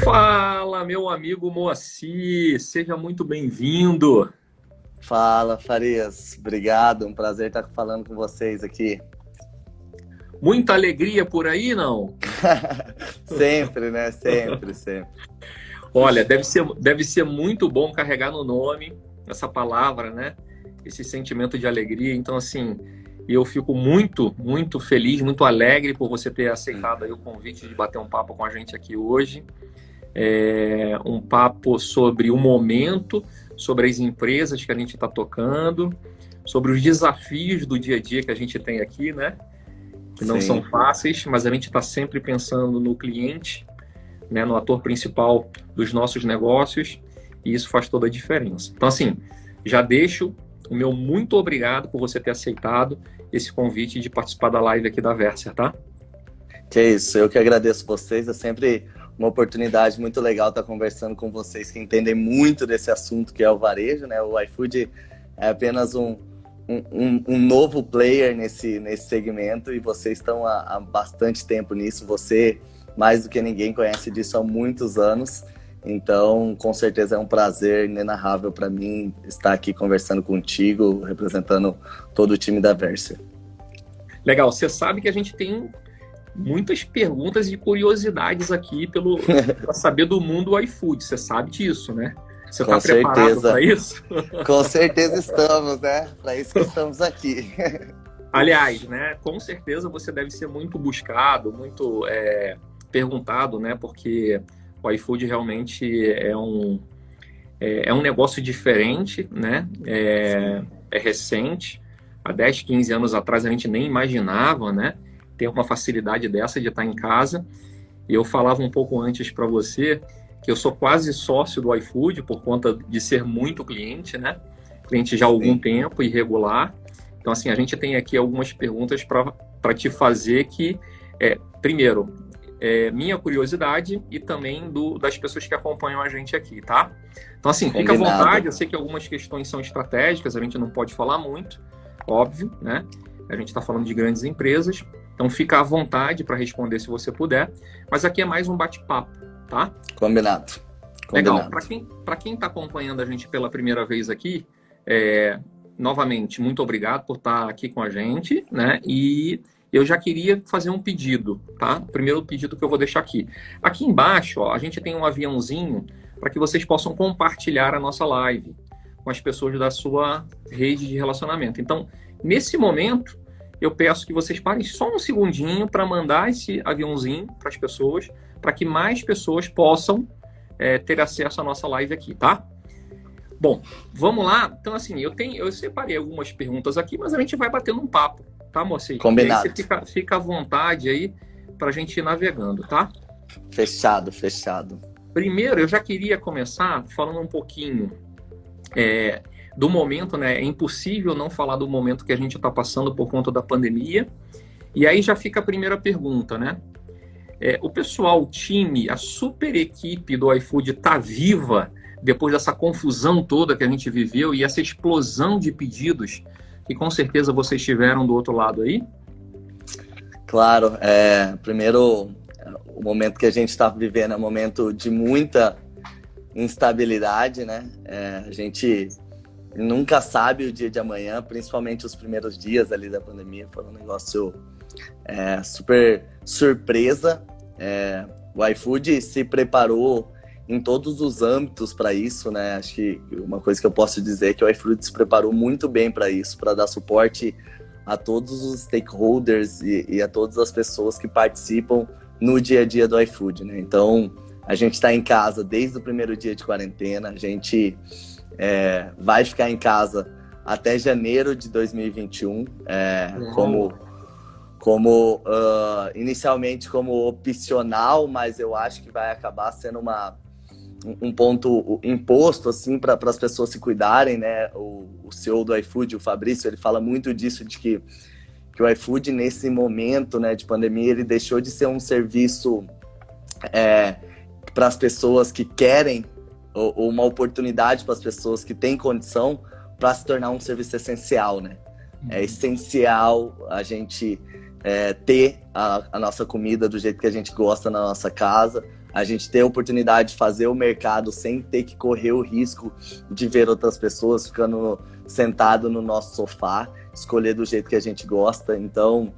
Fala, meu amigo Moacir, seja muito bem-vindo. Fala, Farias. Obrigado, um prazer estar falando com vocês aqui. Muita alegria por aí, não? Sempre, né? Sempre, sempre. Olha, deve ser muito bom carregar no nome essa palavra, né? Esse sentimento de alegria. Então, assim, eu fico muito, muito feliz, muito alegre por você ter aceitado aí o convite de bater um papo com a gente aqui hoje. Um papo sobre o momento, sobre as empresas que a gente está tocando, sobre os desafios do dia a dia que a gente tem aqui, né? Que não são fáceis, mas a gente está sempre pensando no cliente, né? No ator principal dos nossos negócios, e isso faz toda a diferença. Então, assim, já deixo o meu muito obrigado por você ter aceitado esse convite de participar da live aqui da Versa, tá? Que isso, eu que agradeço vocês, é sempre uma oportunidade muito legal estar conversando com vocês que entendem muito desse assunto que é o varejo, né? O iFood é apenas um novo player nesse segmento e vocês estão há bastante tempo nisso. Você, mais do que ninguém, conhece disso há muitos anos. Então, com certeza é um prazer inenarrável para mim estar aqui conversando contigo, representando todo o time da Versa. Legal, você sabe que a gente tem muitas perguntas e curiosidades aqui para saber do mundo do iFood. Você sabe disso, né? Você está preparado para isso? Com certeza estamos, né? Para isso que estamos aqui. Aliás, né? Com certeza você deve ser muito buscado, muito perguntado, né? Porque o iFood realmente é um negócio diferente, né? É recente. Há 10, 15 anos atrás a gente nem imaginava, né? Ter uma facilidade dessa de estar em casa. E eu falava um pouco antes para você que eu sou quase sócio do iFood por conta de ser muito cliente, né? Cliente já há algum tempo e regular. Então, assim, a gente tem aqui algumas perguntas para te fazer que, primeiro, minha curiosidade e também das pessoas que acompanham a gente aqui, tá? Então, assim, fica à vontade. Eu sei que algumas questões são estratégicas, a gente não pode falar muito, óbvio, né? A gente está falando de grandes empresas. Então, fica à vontade para responder se você puder. Mas aqui é mais um bate-papo, tá? Combinado. Legal. Para quem está acompanhando a gente pela primeira vez aqui, novamente, muito obrigado por estar aqui com a gente, né? E eu já queria fazer um pedido, tá? O primeiro pedido que eu vou deixar aqui. Aqui embaixo, ó, a gente tem um aviãozinho para que vocês possam compartilhar a nossa live com as pessoas da sua rede de relacionamento. Então, nesse momento, eu peço que vocês parem só um segundinho para mandar esse aviãozinho para as pessoas, para que mais pessoas possam ter acesso à nossa live aqui, tá? Bom, vamos lá. Então, assim, eu separei algumas perguntas aqui, mas a gente vai batendo um papo, tá, Moacir? Combinado. E aí você fica à vontade aí para a gente ir navegando, tá? Fechado, fechado. Primeiro, eu já queria começar falando um pouquinho do momento, né? É impossível não falar do momento que a gente está passando por conta da pandemia. E aí já fica a primeira pergunta, né? O pessoal, o time, a super equipe do iFood está viva depois dessa confusão toda que a gente viveu e essa explosão de pedidos que com certeza vocês tiveram do outro lado aí? Claro, primeiro, o momento que a gente está vivendo é um momento de muita instabilidade, né? A gente nunca sabe o dia de amanhã, principalmente os primeiros dias ali da pandemia, foi um negócio super surpresa. O iFood se preparou em todos os âmbitos para isso, né? Acho que uma coisa que eu posso dizer é que o iFood se preparou muito bem para isso, para dar suporte a todos os stakeholders e a todas as pessoas que participam no dia a dia do iFood, né? Então, a gente está em casa desde o primeiro dia de quarentena, a gente vai ficar em casa até janeiro de 2021, inicialmente como opcional, mas eu acho que vai acabar sendo um ponto imposto assim, para as pessoas se cuidarem, né? O CEO do iFood, o Fabrício, ele fala muito disso, de que o iFood, nesse momento, né, de pandemia, ele deixou de ser um serviço para as pessoas que querem, ou uma oportunidade para as pessoas que têm condição, para se tornar um serviço essencial, né? É essencial a gente ter a nossa comida do jeito que a gente gosta na nossa casa. a gente ter a oportunidade de fazer o mercado sem ter que correr o risco de ver outras pessoas ficando sentado no nosso sofá, escolher do jeito que a gente gosta. Então,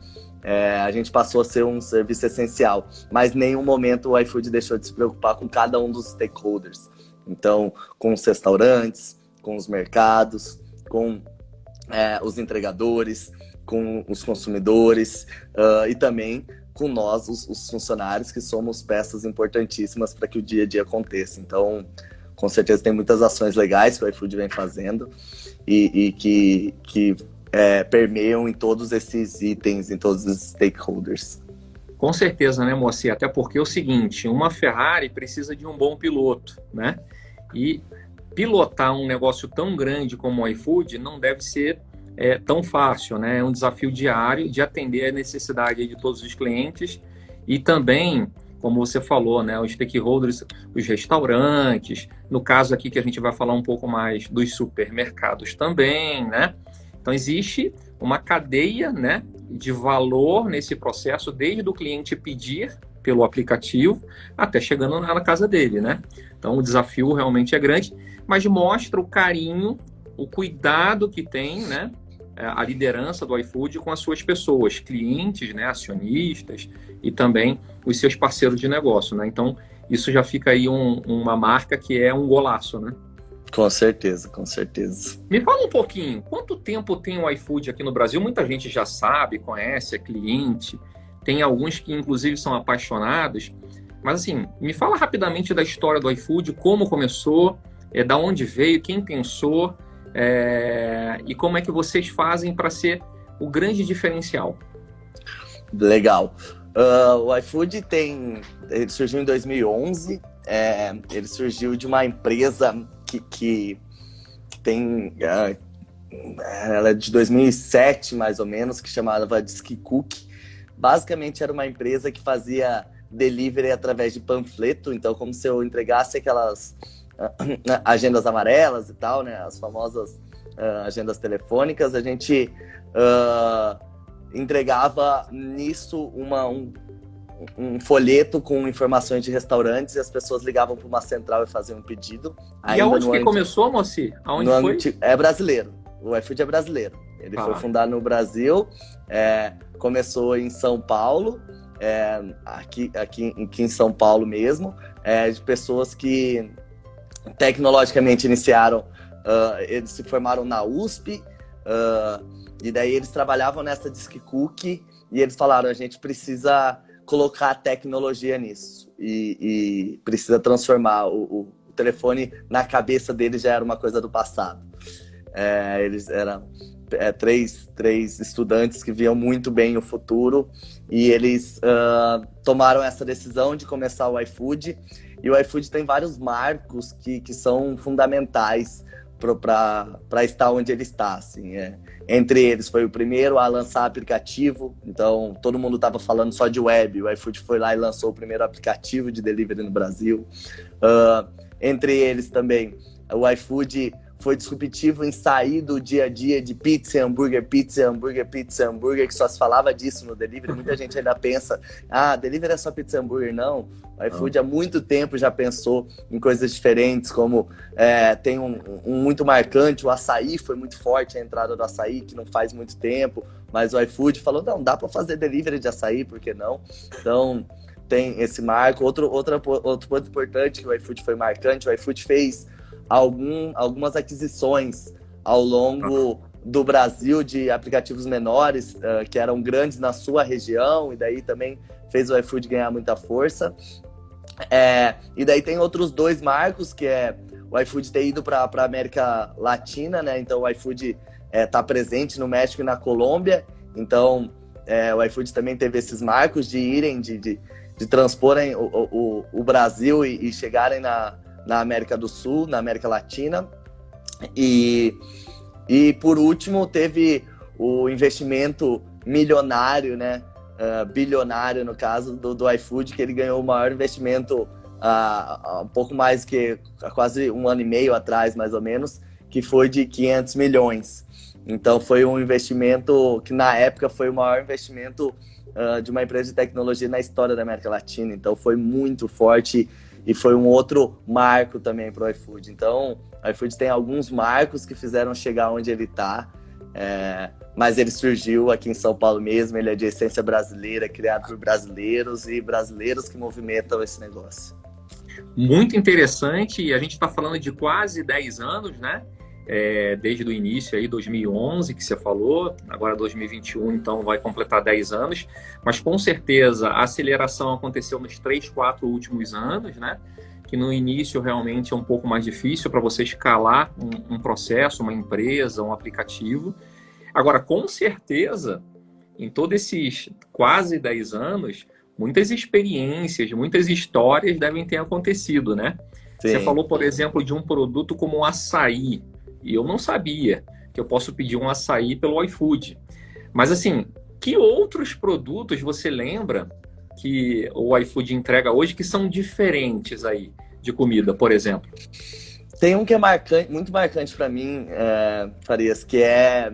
a gente passou a ser um serviço essencial, mas em nenhum momento o iFood deixou de se preocupar com cada um dos stakeholders. Então, com os restaurantes, com os mercados, com os entregadores, com os consumidores e também com nós, os funcionários, que somos peças importantíssimas para que o dia a dia aconteça. Então, com certeza tem muitas ações legais que o iFood vem fazendo e que permeiam em todos esses itens, em todos os stakeholders. Com certeza, né, Moacir? Até porque é o seguinte, uma Ferrari precisa de um bom piloto, né? E pilotar um negócio tão grande como o iFood não deve ser tão fácil, né? É um desafio diário de atender a necessidade de todos os clientes e também, como você falou, né, os stakeholders, os restaurantes, no caso aqui que a gente vai falar um pouco mais dos supermercados também, né? Então existe uma cadeia, né, de valor nesse processo, desde o cliente pedir pelo aplicativo até chegando na casa dele, né? Então o desafio realmente é grande, mas mostra o carinho, o cuidado que tem, né, a liderança do iFood com as suas pessoas, clientes, né, acionistas e também os seus parceiros de negócio, né? Então, isso já fica aí uma marca que é um golaço, né? Com certeza, com certeza. Me fala um pouquinho, quanto tempo tem o iFood aqui no Brasil? Muita gente já sabe, conhece, é cliente, tem alguns que inclusive são apaixonados, mas assim, me fala rapidamente da história do iFood, como começou, da onde veio, quem pensou, e como é que vocês fazem para ser o grande diferencial? Legal. O iFood ele surgiu em 2011. Ele surgiu de uma empresa que tem... ela é de 2007, mais ou menos, que chamava Disquicook. Basicamente, era uma empresa que fazia delivery através de panfleto. Então, como se eu entregasse aquelas agendas amarelas e tal, né? As famosas agendas telefônicas, a gente entregava nisso um folheto com informações de restaurantes e as pessoas ligavam para uma central e faziam um pedido. E aonde que começou, Moacir? Aonde foi? É brasileiro. O iFood é brasileiro. Ele foi fundado no Brasil, começou em São Paulo, aqui em São Paulo mesmo, de pessoas que tecnologicamente iniciaram, eles se formaram na USP, e daí eles trabalhavam nessa Disquicook e eles falaram, a gente precisa colocar tecnologia nisso e precisa transformar o telefone. Na cabeça deles já era uma coisa do passado. Eles eram três estudantes que viam muito bem o futuro e eles tomaram essa decisão de começar o iFood. E o iFood tem vários marcos que são fundamentais para estar onde ele está. Assim, Entre eles, foi o primeiro a lançar aplicativo. Então, todo mundo estava falando só de web. O iFood foi lá e lançou o primeiro aplicativo de delivery no Brasil. Entre eles também, o iFood foi disruptivo em sair do dia a dia de pizza, hambúrguer, que só se falava disso no delivery. Muita gente ainda pensa, delivery é só pizza, hambúrguer. Não, o iFood há muito tempo já pensou em coisas diferentes, como tem um muito marcante, o açaí foi muito forte, a entrada do açaí, que não faz muito tempo, mas o iFood falou, não, dá para fazer delivery de açaí, por que não? Então, tem esse marco. Outro ponto importante que o iFood foi marcante, o iFood fez algumas aquisições ao longo do Brasil de aplicativos menores que eram grandes na sua região, e daí também fez o iFood ganhar muita força. E daí tem outros dois marcos, que é o iFood ter ido para a América Latina, né? Então o iFood está presente no México e na Colômbia. Então o iFood também teve esses marcos de irem, de transporem o Brasil e chegarem na América do Sul, na América Latina. E por último, teve o investimento milionário, né? Bilionário, no caso, do iFood, que ele ganhou o maior investimento há um pouco mais que há quase um ano e meio atrás, mais ou menos, que foi de 500 milhões. Então foi um investimento que na época foi o maior investimento de uma empresa de tecnologia na história da América Latina. Então foi muito forte e foi um outro marco também para o iFood. Então o iFood tem alguns marcos que fizeram chegar onde ele está, mas ele surgiu aqui em São Paulo mesmo, ele é de essência brasileira, criado por brasileiros e brasileiros que movimentam esse negócio. Muito interessante, e a gente está falando de quase 10 anos, né? Desde o início aí, 2011, que você falou, agora 2021, então vai completar 10 anos, mas com certeza a aceleração aconteceu nos 3, 4 últimos anos, né? Que no início realmente é um pouco mais difícil para você escalar um processo, uma empresa, um aplicativo. Agora, com certeza, em todos esses quase 10 anos, muitas experiências, muitas histórias devem ter acontecido, né? Sim. Você falou, por exemplo, de um produto como o açaí, e eu não sabia que eu posso pedir um açaí pelo iFood. Mas assim, que outros produtos você lembra que o iFood entrega hoje que são diferentes aí de comida, por exemplo? Tem um que é marcante, muito marcante para mim, Farias, que é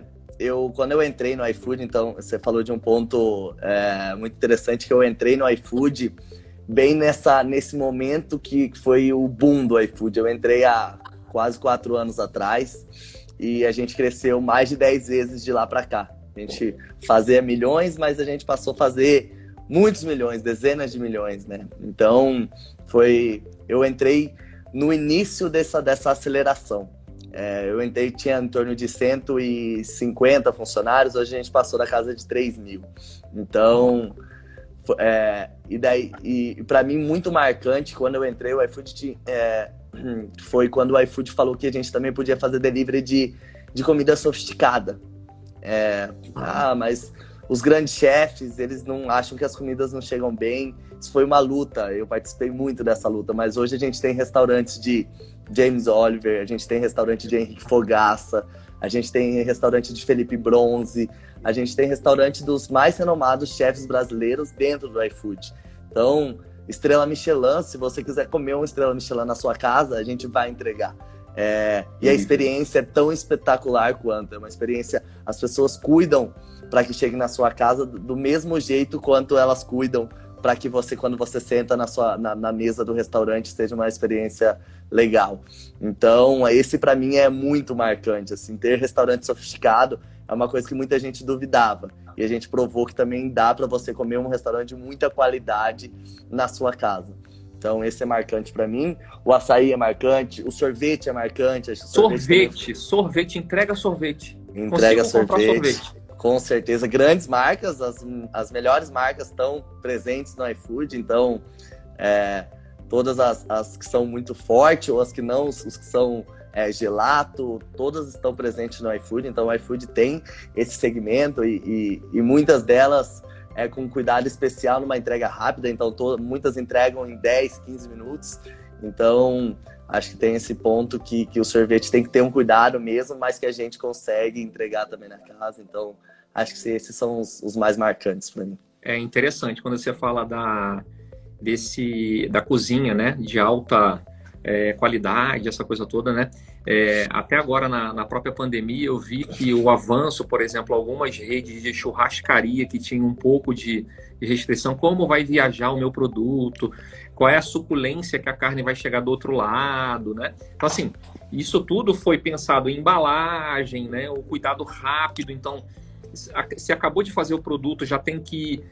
quando eu entrei no iFood. Então você falou de um ponto muito interessante, que eu entrei no iFood bem nesse momento que foi o boom do iFood. Eu entrei há quase 4 anos atrás e a gente cresceu mais de 10 vezes de lá para cá. A gente fazia milhões, mas a gente passou a fazer muitos milhões, dezenas de milhões, né? Então eu entrei no início dessa aceleração. Eu entrei, tinha em torno de 150 funcionários, hoje a gente passou da casa de 3 mil. Então, e para mim, muito marcante, quando eu entrei, o iFood foi quando o iFood falou que a gente também podia fazer delivery de comida sofisticada. Mas os grandes chefes, eles não acham que as comidas não chegam bem. Isso foi uma luta, eu participei muito dessa luta, mas hoje a gente tem restaurantes de James Oliver, a gente tem restaurante de Henrique Fogaça, a gente tem restaurante de Felipe Bronze, a gente tem restaurante dos mais renomados chefes brasileiros dentro do iFood. Então, Estrela Michelin, se você quiser comer uma Estrela Michelin na sua casa, a gente vai entregar. E a experiência é tão espetacular quanto. É uma experiência, as pessoas cuidam para que chegue na sua casa do mesmo jeito quanto elas cuidam para que você, quando você senta na mesa do restaurante, seja uma experiência legal. Então, esse para mim é muito marcante. Assim, ter restaurante sofisticado é uma coisa que muita gente duvidava. E a gente provou que também dá para você comer um restaurante de muita qualidade na sua casa. Então, esse é marcante para mim. O açaí é marcante, o sorvete é marcante. Sorvete, entrega sorvete. Entrega sorvete. Com certeza. Grandes marcas, as melhores marcas estão presentes no iFood. Então, todas as que são muito fortes ou as que não, os que são gelato, todas estão presentes no iFood. Então, o iFood tem esse segmento e muitas delas com cuidado especial numa entrega rápida. Então, muitas entregam em 10, 15 minutos. Então, acho que tem esse ponto que o sorvete tem que ter um cuidado mesmo, mas que a gente consegue entregar também na casa. Então, acho que esses são os mais marcantes para mim. É interessante quando você fala da cozinha, né, de alta qualidade, essa coisa toda, né? Até agora, na própria pandemia, eu vi que o avanço, por exemplo, algumas redes de churrascaria que tinham um pouco de restrição, como vai viajar o meu produto, qual é a suculência que a carne vai chegar do outro lado, né? Então, assim, isso tudo foi pensado em embalagem, né? O cuidado rápido. Então, se acabou de fazer o produto, já tem que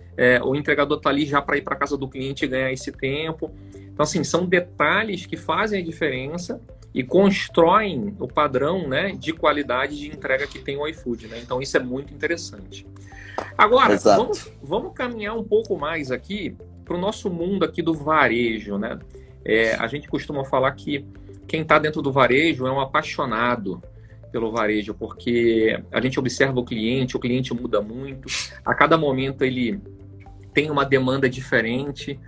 o entregador tá ali já para ir para casa do cliente e ganhar esse tempo. Então, assim, são detalhes que fazem a diferença e constroem o padrão, né, de qualidade de entrega que tem o iFood, né? Então, isso é muito interessante. Agora, vamos caminhar um pouco mais aqui para o nosso mundo aqui do varejo, né? A gente costuma falar que quem está dentro do varejo é um apaixonado pelo varejo, porque a gente observa o cliente muda muito, a cada momento ele tem uma demanda diferente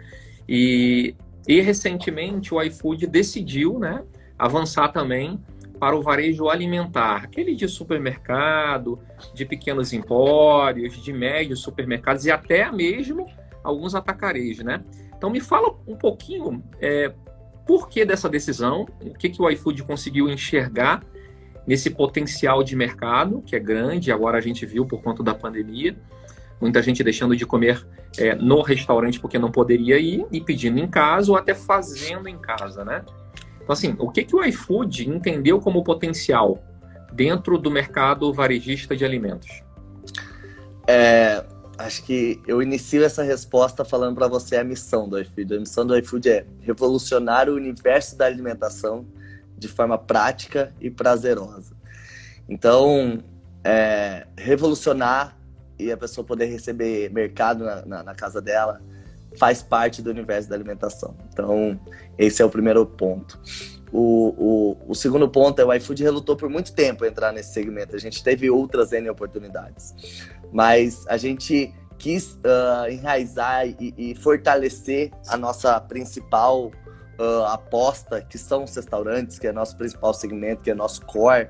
e recentemente o iFood decidiu, né, avançar também para o varejo alimentar, aquele de supermercado, de pequenos empórios, de médios supermercados e até mesmo alguns atacarejos, né? Então me fala um pouquinho por que dessa decisão, o que o iFood conseguiu enxergar nesse potencial de mercado, que é grande, agora a gente viu por conta da pandemia, muita gente deixando de comer no restaurante porque não poderia ir e pedindo em casa ou até fazendo em casa, né? Então, assim, o que o iFood entendeu como potencial dentro do mercado varejista de alimentos? Acho que eu inicio essa resposta falando para você a missão do iFood. A missão do iFood é revolucionar o universo da alimentação de forma prática e prazerosa. Então, revolucionar e a pessoa poder receber mercado na casa dela faz parte do universo da alimentação. Então, esse é o primeiro ponto. O segundo ponto é o iFood relutou por muito tempo entrar nesse segmento. A gente teve outras N oportunidades, mas a gente quis enraizar e fortalecer a nossa principal aposta, que são os restaurantes, que é nosso principal segmento, que é nosso core,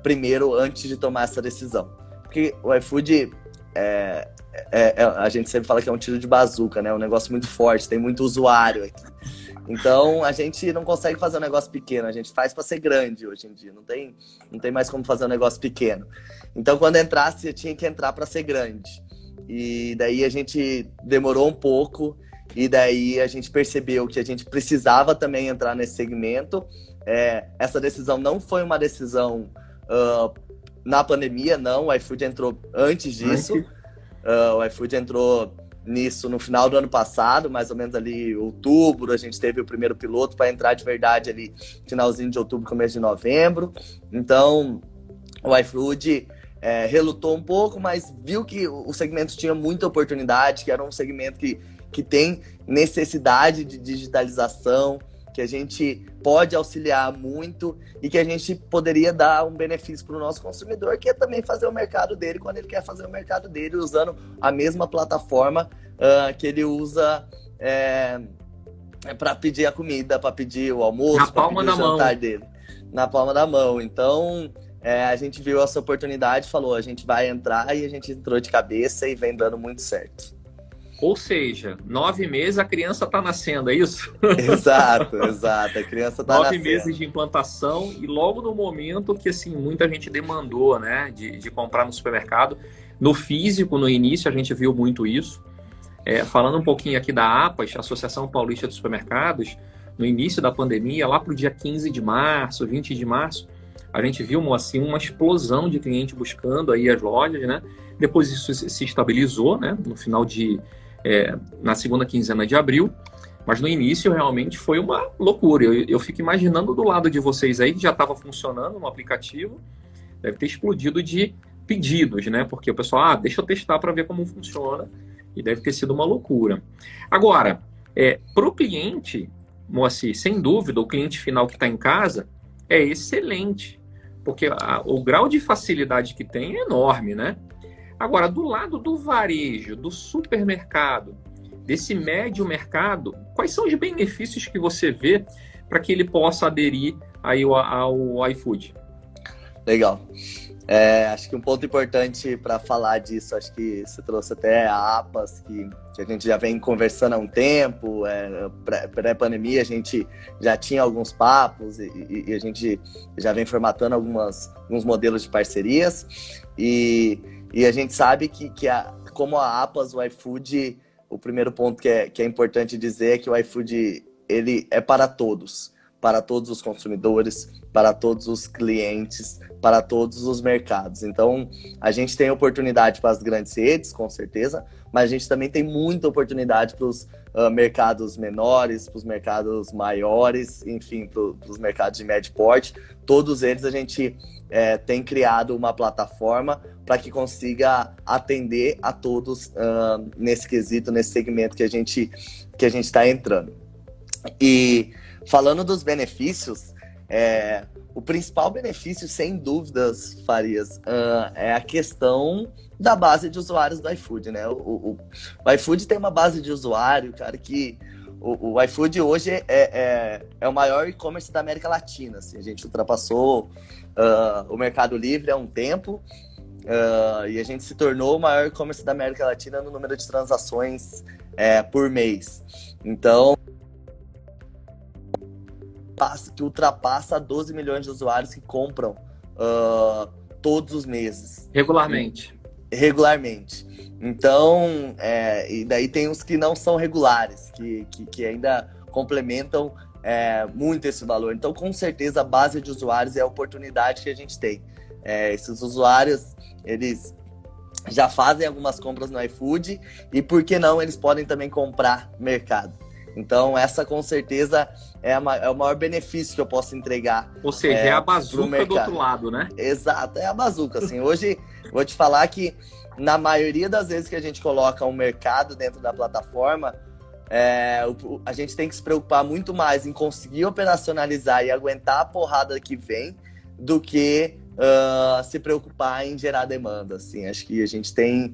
primeiro, antes de tomar essa decisão. Porque o iFood, a gente sempre fala que é um tiro de bazuca, né? É um negócio muito forte, tem muito usuário aqui. Então, a gente não consegue fazer um negócio pequeno, a gente faz para ser grande hoje em dia, não tem mais como fazer um negócio pequeno. Então, quando entrasse, eu tinha que entrar para ser grande. E daí a gente demorou um pouco, e daí a gente percebeu que a gente precisava também entrar nesse segmento. Essa decisão não foi uma decisão na pandemia, não, o iFood entrou antes disso. O iFood entrou nisso no final do ano passado, mais ou menos ali outubro, a gente teve o primeiro piloto para entrar de verdade ali finalzinho de outubro, começo de novembro. Então, o iFood relutou um pouco, mas viu que o segmento tinha muita oportunidade, que era um segmento que tem necessidade de digitalização, que a gente pode auxiliar muito e que a gente poderia dar um benefício para o nosso consumidor, que é também fazer o mercado dele quando ele quer fazer o mercado dele, usando a mesma plataforma que ele usa para pedir a comida, para pedir o almoço, para pedir o jantar dele. Na palma da mão. Então, a gente viu essa oportunidade, falou, a gente vai entrar, e a gente entrou de cabeça e vem dando muito certo. Ou seja, 9 meses a criança está nascendo, é isso? Exato, a criança está nascendo. 9 meses de implantação e logo no momento que assim, muita gente demandou, né, de comprar no supermercado. No físico, no início, a gente viu muito isso. Falando um pouquinho aqui da APAS, Associação Paulista de Supermercados, no início da pandemia, lá para o dia 15 de março, 20 de março, a gente viu assim, uma explosão de clientes buscando aí as lojas, né? Depois isso se estabilizou, né, no final na segunda quinzena de abril, mas no início realmente foi uma loucura. Eu fico imaginando do lado de vocês aí, que já estava funcionando no aplicativo, deve ter explodido de pedidos, né? Porque o pessoal, deixa eu testar para ver como funciona, e deve ter sido uma loucura. Agora, para o cliente, Moacir, sem dúvida, o cliente final que está em casa é excelente, porque o grau de facilidade que tem é enorme, né? Agora, do lado do varejo, do supermercado, desse médio mercado, quais são os benefícios que você vê para que ele possa aderir aí ao iFood? Legal. Acho que um ponto importante para falar disso, acho que você trouxe até a APAS, que a gente já vem conversando há um tempo, pré-pandemia a gente já tinha alguns papos e a gente já vem formatando alguns modelos de parcerias, e a gente sabe que como a APAS, o iFood, o primeiro ponto que é importante dizer é que o iFood ele é para todos os consumidores, para todos os clientes, para todos os mercados. Então, a gente tem oportunidade para as grandes redes, com certeza, mas a gente também tem muita oportunidade para os mercados menores, para os mercados maiores, enfim, para os mercados de médio porte. Todos eles a gente tem criado uma plataforma para que consiga atender a todos nesse quesito, nesse segmento que a gente está entrando. E falando dos benefícios, o principal benefício, sem dúvidas, Farias, é a questão da base de usuários do iFood, né? O iFood tem uma base de usuário, cara, que o iFood hoje é o maior e-commerce da América Latina. Assim, a gente ultrapassou o Mercado Livre há um tempo, e a gente se tornou o maior e-commerce da América Latina no número de transações por mês. Então, que ultrapassa 12 milhões de usuários que compram todos os meses. Regularmente. Regularmente. Então, e daí tem os que não são regulares, que ainda complementam muito esse valor. Então, com certeza, a base de usuários é a oportunidade que a gente tem. Esses usuários, eles já fazem algumas compras no iFood e, por que não, eles podem também comprar mercado. Então, essa com certeza é o maior benefício que eu posso entregar. Ou seja, é a bazuca do outro lado, né? Exato, é a bazuca. Assim, hoje, vou te falar que na maioria das vezes que a gente coloca um mercado dentro da plataforma, a gente tem que se preocupar muito mais em conseguir operacionalizar e aguentar a porrada que vem do que se preocupar em gerar demanda. Assim. Acho que a gente tem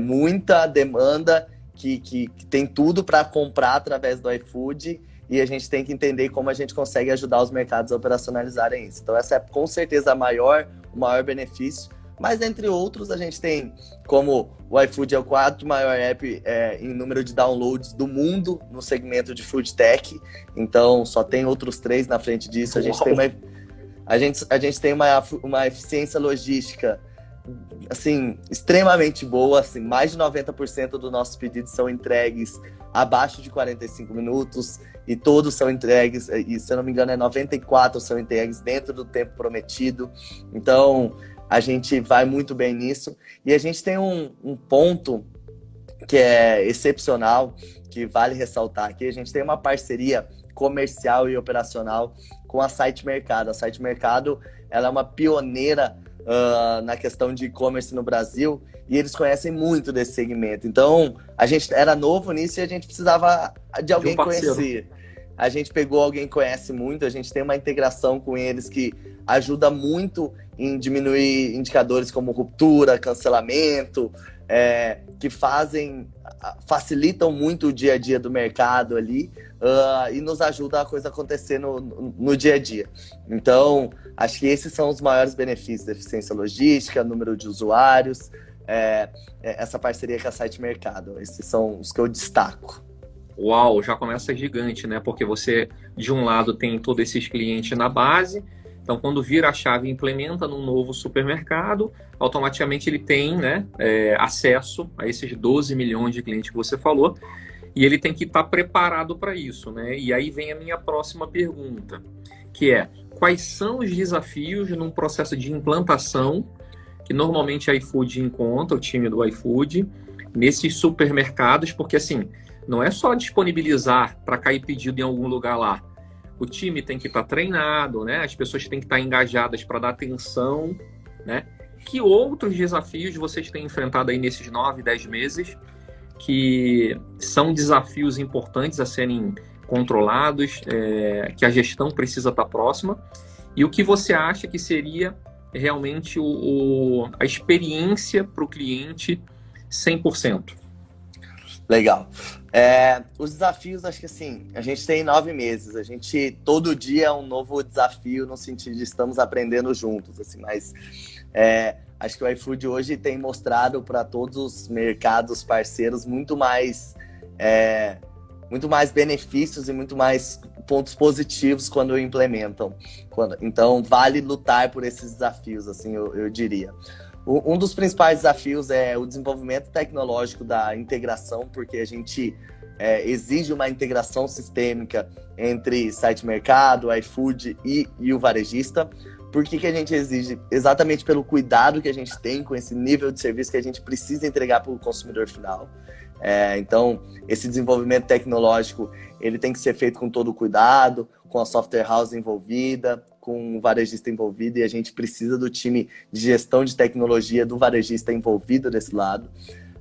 muita demanda que tem tudo para comprar através do iFood e a gente tem que entender como a gente consegue ajudar os mercados a operacionalizarem isso. Então essa é com certeza o maior benefício. Mas, entre outros, a gente tem como o iFood é o quarto maior app em número de downloads do mundo no segmento de food tech. Então, só tem outros 3 na frente disso. A gente tem uma eficiência logística assim, extremamente boa. Assim, mais de 90% dos nossos pedidos são entregues abaixo de 45 minutos e todos são entregues, e se eu não me engano 94 são entregues dentro do tempo prometido. Então, a gente vai muito bem nisso. E a gente tem um ponto que é excepcional, que vale ressaltar aqui. A gente tem uma parceria comercial e operacional com a Site Mercado. A Site Mercado, ela é uma pioneira na questão de e-commerce no Brasil e eles conhecem muito desse segmento. Então, a gente era novo nisso e a gente precisava de alguém conhecer. A gente pegou alguém que conhece muito, a gente tem uma integração com eles que ajuda muito em diminuir indicadores como ruptura, cancelamento, que facilitam muito o dia a dia do mercado ali e nos ajuda a coisa acontecer no dia a dia. Então, acho que esses são os maiores benefícios da eficiência logística, número de usuários, essa parceria com a Site Mercado. Esses são os que eu destaco. Uau, já começa gigante, né? Porque você, de um lado, tem todos esses clientes na base. Então, quando vira a chave e implementa num novo supermercado, automaticamente ele tem, né, acesso a esses 12 milhões de clientes que você falou, e ele tem que estar preparado para isso, né? E aí vem a minha próxima pergunta, que é: quais são os desafios num processo de implantação que normalmente a iFood encontra, o time do iFood, nesses supermercados? Porque, assim, não é só disponibilizar para cair pedido em algum lugar lá. O time tem que estar treinado, né? As pessoas têm que estar engajadas para dar atenção, né? Que outros desafios vocês têm enfrentado aí nesses 9, 10 meses que são desafios importantes a serem controlados, que a gestão precisa estar próxima? E o que você acha que seria realmente a experiência para o cliente 100%? Legal. Os desafios, acho que assim, a gente tem 9 meses, a gente todo dia é um novo desafio no sentido de estamos aprendendo juntos, assim, mas acho que o iFood hoje tem mostrado para todos os mercados parceiros muito mais benefícios e muito mais pontos positivos quando implementam. Então, vale lutar por esses desafios, assim, eu diria. Um dos principais desafios é o desenvolvimento tecnológico da integração, porque a gente exige uma integração sistêmica entre site mercado, iFood e o varejista. Por que a gente exige? Exatamente pelo cuidado que a gente tem com esse nível de serviço que a gente precisa entregar para o consumidor final. Então, esse desenvolvimento tecnológico ele tem que ser feito com todo o cuidado, com a software house envolvida, com o varejista envolvido, e a gente precisa do time de gestão de tecnologia do varejista envolvido desse lado.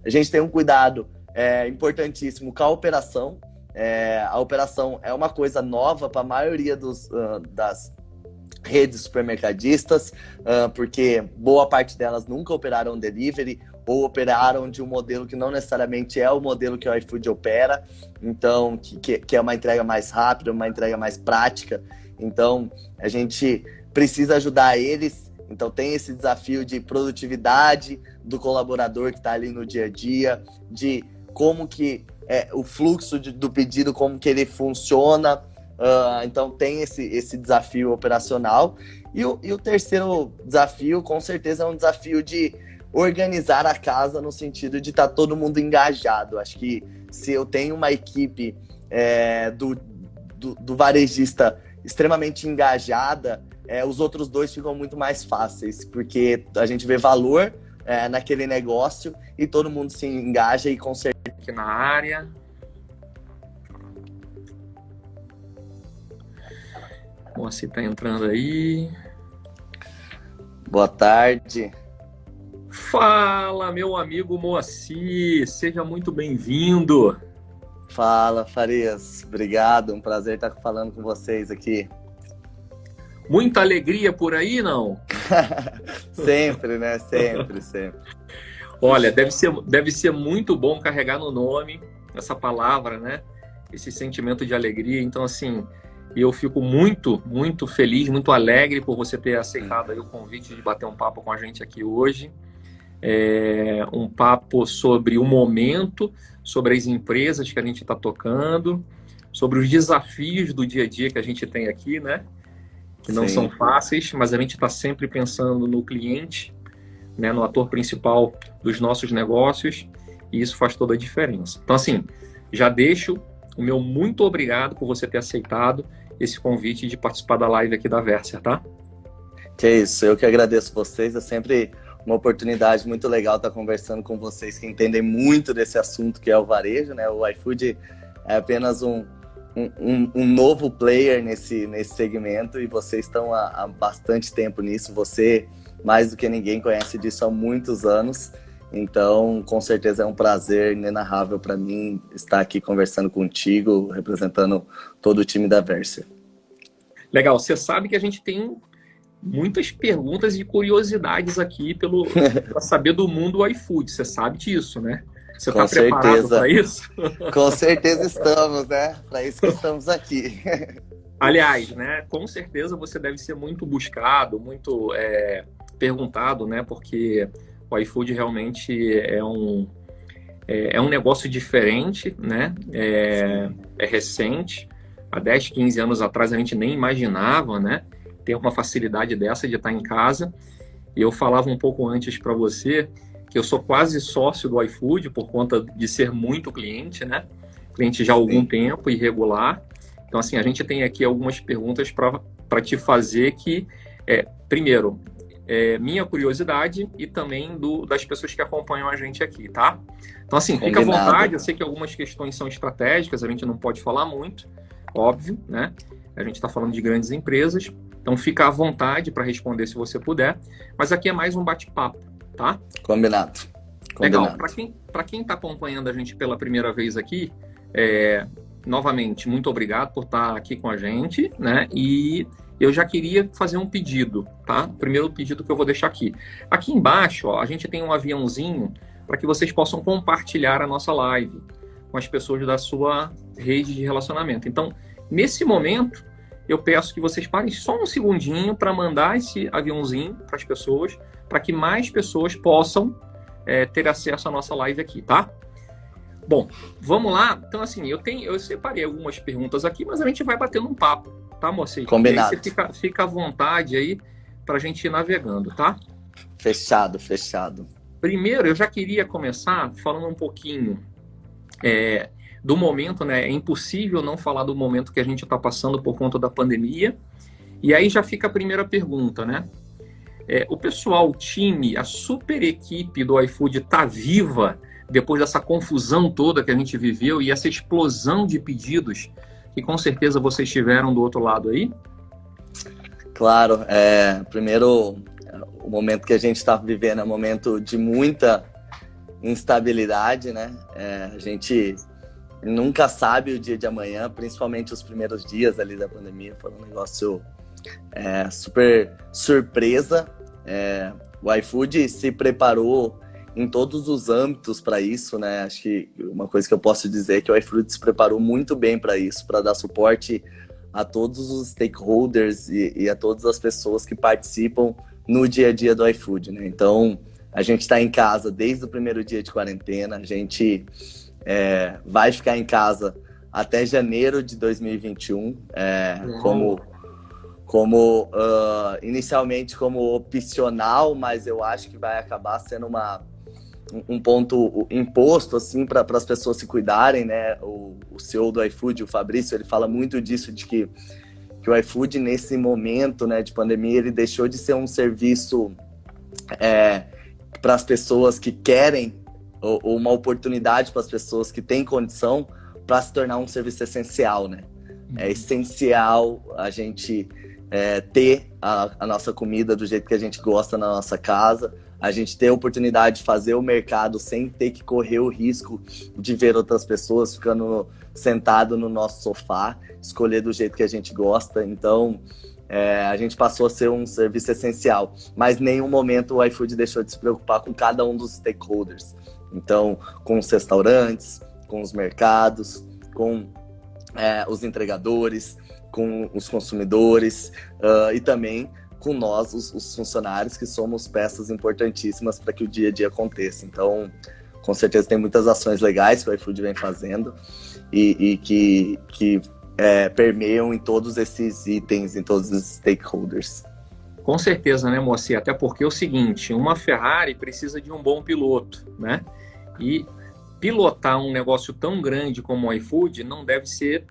A gente tem um cuidado importantíssimo com a operação. A operação é uma coisa nova para a maioria das redes supermercadistas, porque boa parte delas nunca operaram delivery ou operaram de um modelo que não necessariamente é o modelo que o iFood opera, então que é uma entrega mais rápida, uma entrega mais prática. Então, a gente precisa ajudar eles. Então, tem esse desafio de produtividade do colaborador que está ali no dia a dia, de como que o fluxo do pedido, como que ele funciona. Então, tem esse desafio operacional. E o terceiro desafio, com certeza, é um desafio de organizar a casa no sentido de estar todo mundo engajado. Acho que se eu tenho uma equipe do varejista extremamente engajada, os outros dois ficam muito mais fáceis, porque a gente vê valor naquele negócio e todo mundo se engaja e consegue. Aqui na área. Moacir tá entrando aí. Boa tarde. Fala, meu amigo Moacir, seja muito bem-vindo. Fala, Farias. Obrigado, um prazer estar falando com vocês aqui. Muita alegria por aí, não? Sempre, né? Sempre, sempre. Olha, deve ser muito bom carregar no nome essa palavra, né? Esse sentimento de alegria. Então, assim, eu fico muito, muito feliz, muito alegre por você ter aceitado aí o convite de bater um papo com a gente aqui hoje. Um papo sobre o momento, sobre as empresas que a gente está tocando, sobre os desafios do dia a dia que a gente tem aqui, né? Que não são fáceis, mas a gente está sempre pensando no cliente, né? No ator principal dos nossos negócios, e isso faz toda a diferença. Então, assim, já deixo o meu muito obrigado por você ter aceitado esse convite de participar da live aqui da Verser, tá? Que isso, eu que agradeço vocês, é sempre uma oportunidade muito legal estar conversando com vocês que entendem muito desse assunto que é o varejo, né? O iFood é apenas um novo player nesse segmento e vocês estão há bastante tempo nisso. Você, mais do que ninguém, conhece disso há muitos anos. Então, com certeza é um prazer inenarrável para mim estar aqui conversando contigo, representando todo o time da Verser. Legal, você sabe que a gente tem muitas perguntas e curiosidades aqui para saber do mundo do iFood. Você sabe disso, né? Você está preparado para isso? Com certeza estamos, né? Para isso que estamos aqui. Aliás, né? Com certeza você deve ser muito buscado, muito perguntado, né? Porque o iFood realmente é um negócio diferente, né? É recente. Há 10, 15 anos atrás a gente nem imaginava, né? Ter uma facilidade dessa de estar em casa. E eu falava um pouco antes para você que eu sou quase sócio do iFood por conta de ser muito cliente, né? Cliente já há algum tempo e regular. Então, assim, a gente tem aqui algumas perguntas para te fazer que, primeiro, minha curiosidade e também das pessoas que acompanham a gente aqui, tá? Então, assim, fica à vontade. Eu sei que algumas questões são estratégicas, a gente não pode falar muito, óbvio, né? A gente está falando de grandes empresas. Então, fica à vontade para responder se você puder. Mas aqui é mais um bate-papo, tá? Combinado. Legal. Para quem está acompanhando a gente pela primeira vez aqui, novamente, muito obrigado por estar aqui com a gente, né? E eu já queria fazer um pedido, tá? Primeiro pedido que eu vou deixar aqui. Aqui embaixo, ó, a gente tem um aviãozinho para que vocês possam compartilhar a nossa live com as pessoas da sua rede de relacionamento. Então, nesse momento, eu peço que vocês parem só um segundinho para mandar esse aviãozinho para as pessoas, para que mais pessoas possam ter acesso à nossa live aqui, tá? Bom, vamos lá. Então, assim, eu separei algumas perguntas aqui, mas a gente vai batendo um papo, tá, Moacir? Combinado. E aí você fica à vontade aí para a gente ir navegando, tá? Fechado, fechado. Primeiro, eu já queria começar falando um pouquinho do momento, né? É impossível não falar do momento que a gente está passando por conta da pandemia. E aí já fica a primeira pergunta, né? O pessoal, o time, a super equipe do iFood está viva depois dessa confusão toda que a gente viveu e essa explosão de pedidos que com certeza vocês tiveram do outro lado aí? Claro, primeiro, o momento que a gente está vivendo é um momento de muita instabilidade, né? A gente nunca sabe o dia de amanhã, principalmente os primeiros dias ali da pandemia, foi um negócio super surpresa. O iFood se preparou em todos os âmbitos para isso, né? Acho que uma coisa que eu posso dizer é que o iFood se preparou muito bem para isso, para dar suporte a todos os stakeholders e a todas as pessoas que participam no dia a dia do iFood, né? Então, a gente está em casa desde o primeiro dia de quarentena, a gente vai ficar em casa até janeiro de 2021, como inicialmente como opcional, mas eu acho que vai acabar sendo um ponto imposto assim para as pessoas se cuidarem, né? O CEO do iFood, o Fabrício, ele fala muito disso, de que o iFood nesse momento, né, de pandemia, ele deixou de ser um serviço para as pessoas que querem, ou uma oportunidade para as pessoas que têm condição, para se tornar um serviço essencial, né? É essencial a gente ter a nossa comida do jeito que a gente gosta na nossa casa, a gente ter a oportunidade de fazer o mercado sem ter que correr o risco de ver outras pessoas ficando sentado no nosso sofá, escolher do jeito que a gente gosta. Então, a gente passou a ser um serviço essencial, mas em nenhum momento o iFood deixou de se preocupar com cada um dos stakeholders. Então, com os restaurantes, com os mercados, com os entregadores, com os consumidores e também com nós, os funcionários, que somos peças importantíssimas para que o dia a dia aconteça. Então, com certeza tem muitas ações legais que o iFood vem fazendo e que permeiam em todos esses itens, em todos os stakeholders. Com certeza, né, Moacir? Até porque é o seguinte, uma Ferrari precisa de um bom piloto, né? E pilotar um negócio tão grande como o iFood não deve ser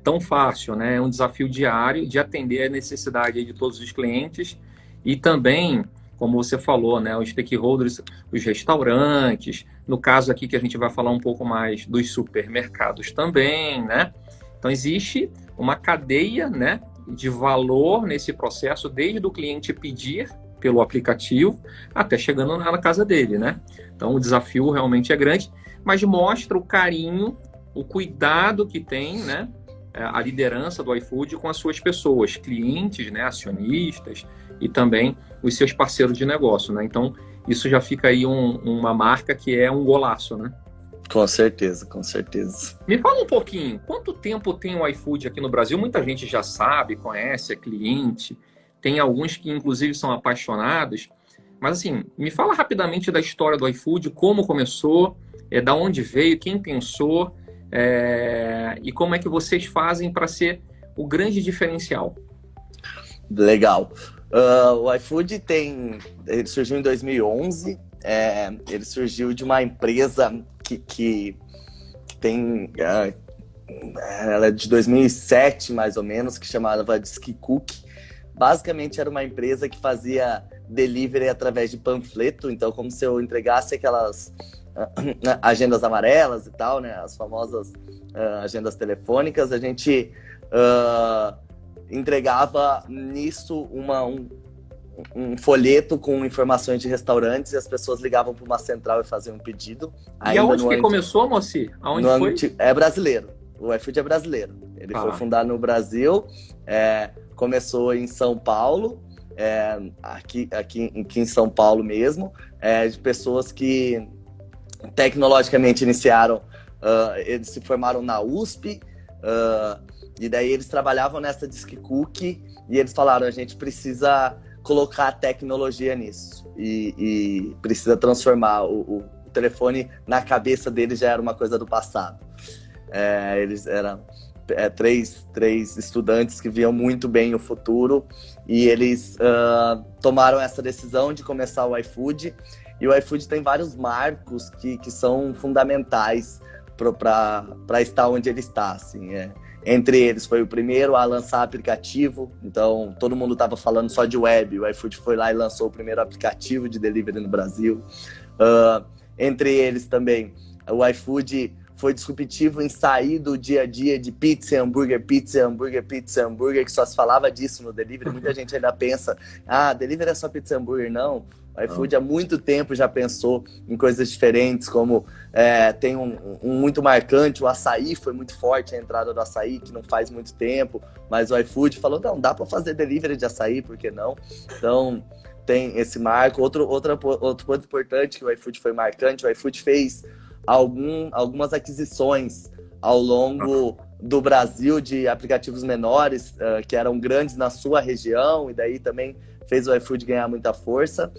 tão fácil, né? É um desafio diário de atender a necessidade de todos os clientes e também, como você falou, né, os stakeholders, os restaurantes, no caso aqui que a gente vai falar um pouco mais dos supermercados também, né? Então existe uma cadeia, né, de valor nesse processo, desde o cliente pedir pelo aplicativo até chegando na casa dele, né? Então o desafio realmente é grande, mas mostra o carinho, o cuidado que tem, né, a liderança do iFood com as suas pessoas, clientes, né, acionistas e também os seus parceiros de negócio, né? Então, isso já fica aí uma marca que é um golaço, né? Com certeza, com certeza. Me fala um pouquinho, quanto tempo tem o iFood aqui no Brasil? Muita gente já sabe, conhece, é cliente, tem alguns que inclusive são apaixonados, mas assim, me fala rapidamente da história do iFood, como começou, da onde veio, quem pensou, e como é que vocês fazem para ser o grande diferencial? Legal. O iFood ele surgiu em 2011. Ele surgiu de uma empresa que tem... ela é de 2007, mais ou menos, que chamava Skicook. Basicamente, era uma empresa que fazia delivery através de panfleto. Então, como se eu entregasse aquelas agendas amarelas e tal, né? As famosas agendas telefônicas, a gente entregava nisso um folheto com informações de restaurantes e as pessoas ligavam para uma central e faziam um pedido. E aonde que começou, Moacir? Aonde foi? É brasileiro. O iFood é brasileiro. Ele foi fundado no Brasil, começou em São Paulo, aqui em São Paulo mesmo, de pessoas que tecnologicamente iniciaram, eles se formaram na USP, e daí eles trabalhavam nessa Skicook e eles falaram, a gente precisa colocar tecnologia nisso e precisa transformar o telefone. Na cabeça deles já era uma coisa do passado. Eles eram três estudantes que viam muito bem o futuro e eles tomaram essa decisão de começar o iFood. E o iFood tem vários marcos que são fundamentais para estar onde ele está. Assim, Entre eles, foi o primeiro a lançar aplicativo. Então, todo mundo estava falando só de web. O iFood foi lá e lançou o primeiro aplicativo de delivery no Brasil. Entre eles também, o iFood foi disruptivo em sair do dia a dia de pizza, hambúrguer, que só se falava disso no delivery. Muita gente ainda pensa, delivery é só pizza, hambúrguer. Não. O iFood há muito tempo já pensou em coisas diferentes, como tem um muito marcante, o açaí foi muito forte, a entrada do açaí, que não faz muito tempo, mas o iFood falou, não, dá para fazer delivery de açaí, por que não? Então, tem esse marco. Outro ponto importante que o iFood foi marcante, o iFood fez algumas aquisições ao longo do Brasil de aplicativos menores, que eram grandes na sua região, e daí também fez o iFood ganhar muita força.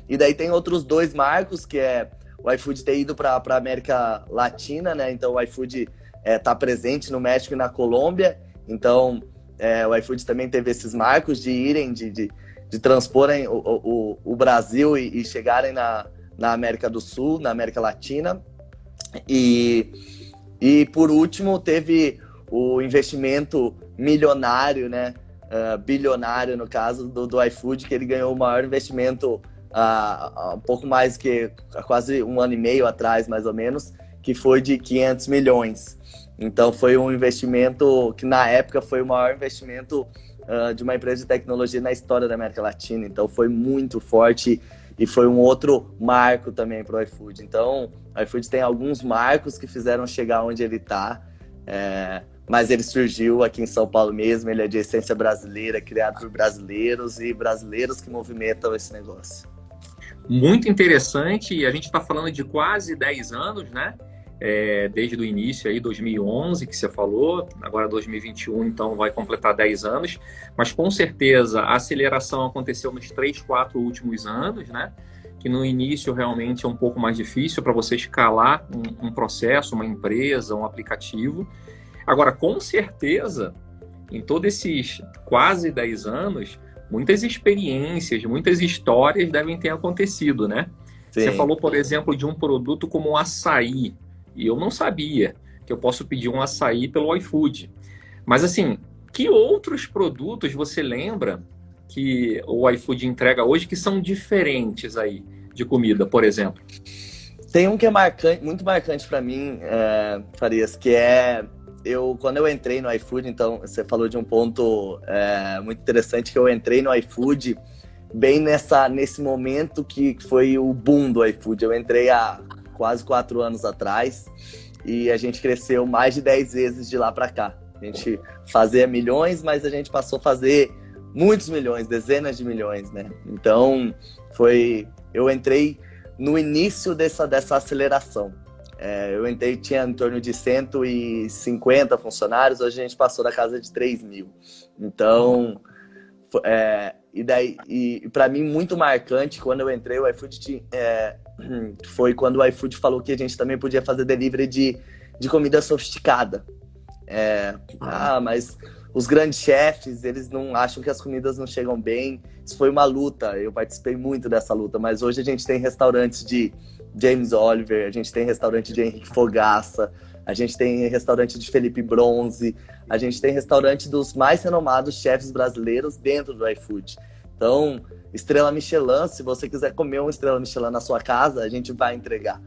E daí tem outros dois marcos, que é o iFood ter ido para a América Latina, né? Então o iFood está presente no México e na Colômbia. Então o iFood também teve esses marcos de irem, de transporem o Brasil e chegarem na América do Sul, na América Latina. E por último, teve o investimento milionário, né? Bilionário, no caso, do iFood, que ele ganhou o maior investimento um pouco mais que quase 1 ano e meio atrás, mais ou menos, que foi de 500 milhões. Então, foi um investimento que, na época, foi o maior investimento de uma empresa de tecnologia na história da América Latina. Então, foi muito forte e foi um outro marco também para o iFood. Então, o iFood tem alguns marcos que fizeram chegar onde ele está, mas ele surgiu aqui em São Paulo mesmo, ele é de essência brasileira, criado por brasileiros e brasileiros que movimentam esse negócio. Muito interessante, e a gente está falando de quase 10 anos, né? Desde o início aí, 2011, que você falou, agora 2021, então vai completar 10 anos, mas com certeza a aceleração aconteceu nos 3, 4 últimos anos, né? Que no início realmente é um pouco mais difícil para você escalar um processo, uma empresa, um aplicativo. Agora, com certeza, em todos esses quase 10 anos, muitas experiências, muitas histórias devem ter acontecido, né? Sim. Você falou, por exemplo, de um produto como o açaí, e eu não sabia que eu posso pedir um açaí pelo iFood. Mas assim, que outros produtos você lembra que o iFood entrega hoje que são diferentes aí de comida, por exemplo? Tem um que é marcante, muito marcante para mim, Farias, que é... Quando eu entrei no iFood, então, você falou de um ponto muito interessante, que eu entrei no iFood bem nesse momento que foi o boom do iFood. Eu entrei há quase 4 anos atrás e a gente cresceu mais de 10 vezes de lá para cá. A gente fazia milhões, mas a gente passou a fazer muitos milhões, dezenas de milhões, né? Então, eu entrei no início dessa aceleração. Eu entrei, tinha em torno de 150 funcionários, hoje a gente passou da casa de 3 mil. Então, e para mim, muito marcante, quando eu entrei, o iFood foi quando o iFood falou que a gente também podia fazer delivery de comida sofisticada. Mas os grandes chefes, eles não acham que as comidas não chegam bem. Isso foi uma luta, eu participei muito dessa luta, mas hoje a gente tem restaurantes de James Oliver, a gente tem restaurante de Henrique Fogaça, a gente tem restaurante de Felipe Bronze, a gente tem restaurante dos mais renomados chefes brasileiros dentro do iFood. Então, estrela Michelin, se você quiser comer uma estrela Michelin na sua casa, a gente vai entregar.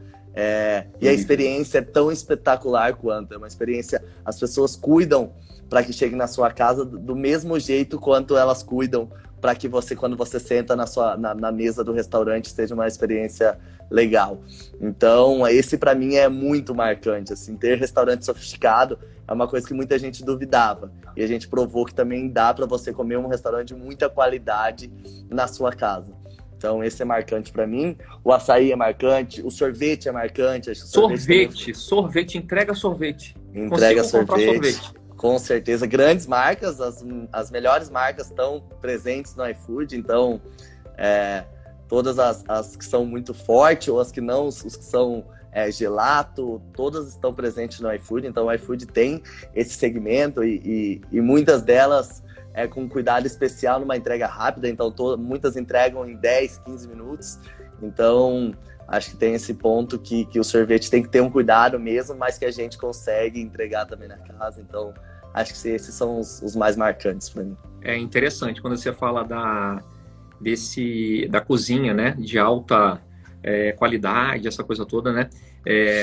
E a experiência é tão espetacular quanto. É uma experiência, as pessoas cuidam para que chegue na sua casa do mesmo jeito quanto elas cuidam para que você, quando você senta na mesa do restaurante, seja uma experiência legal. Então, esse para mim é muito marcante. Assim, ter restaurante sofisticado é uma coisa que muita gente duvidava. E a gente provou que também dá para você comer um restaurante de muita qualidade na sua casa. Então, esse é marcante para mim. O açaí é marcante, o sorvete é marcante. Acho que sorvete, entrega sorvete. Entrega sorvete. Com certeza. Grandes marcas, as melhores marcas estão presentes no iFood. Então, todas as que são muito fortes ou as que não, os que são gelato, todas estão presentes no iFood. Então, o iFood tem esse segmento e muitas delas com cuidado especial numa entrega rápida. Então, muitas entregam em 10, 15 minutos. Então, acho que tem esse ponto que o sorvete tem que ter um cuidado mesmo, mas que a gente consegue entregar também na casa. Então, acho que esses são os mais marcantes para mim. É interessante quando você fala da cozinha, né, de alta qualidade, essa coisa toda, né?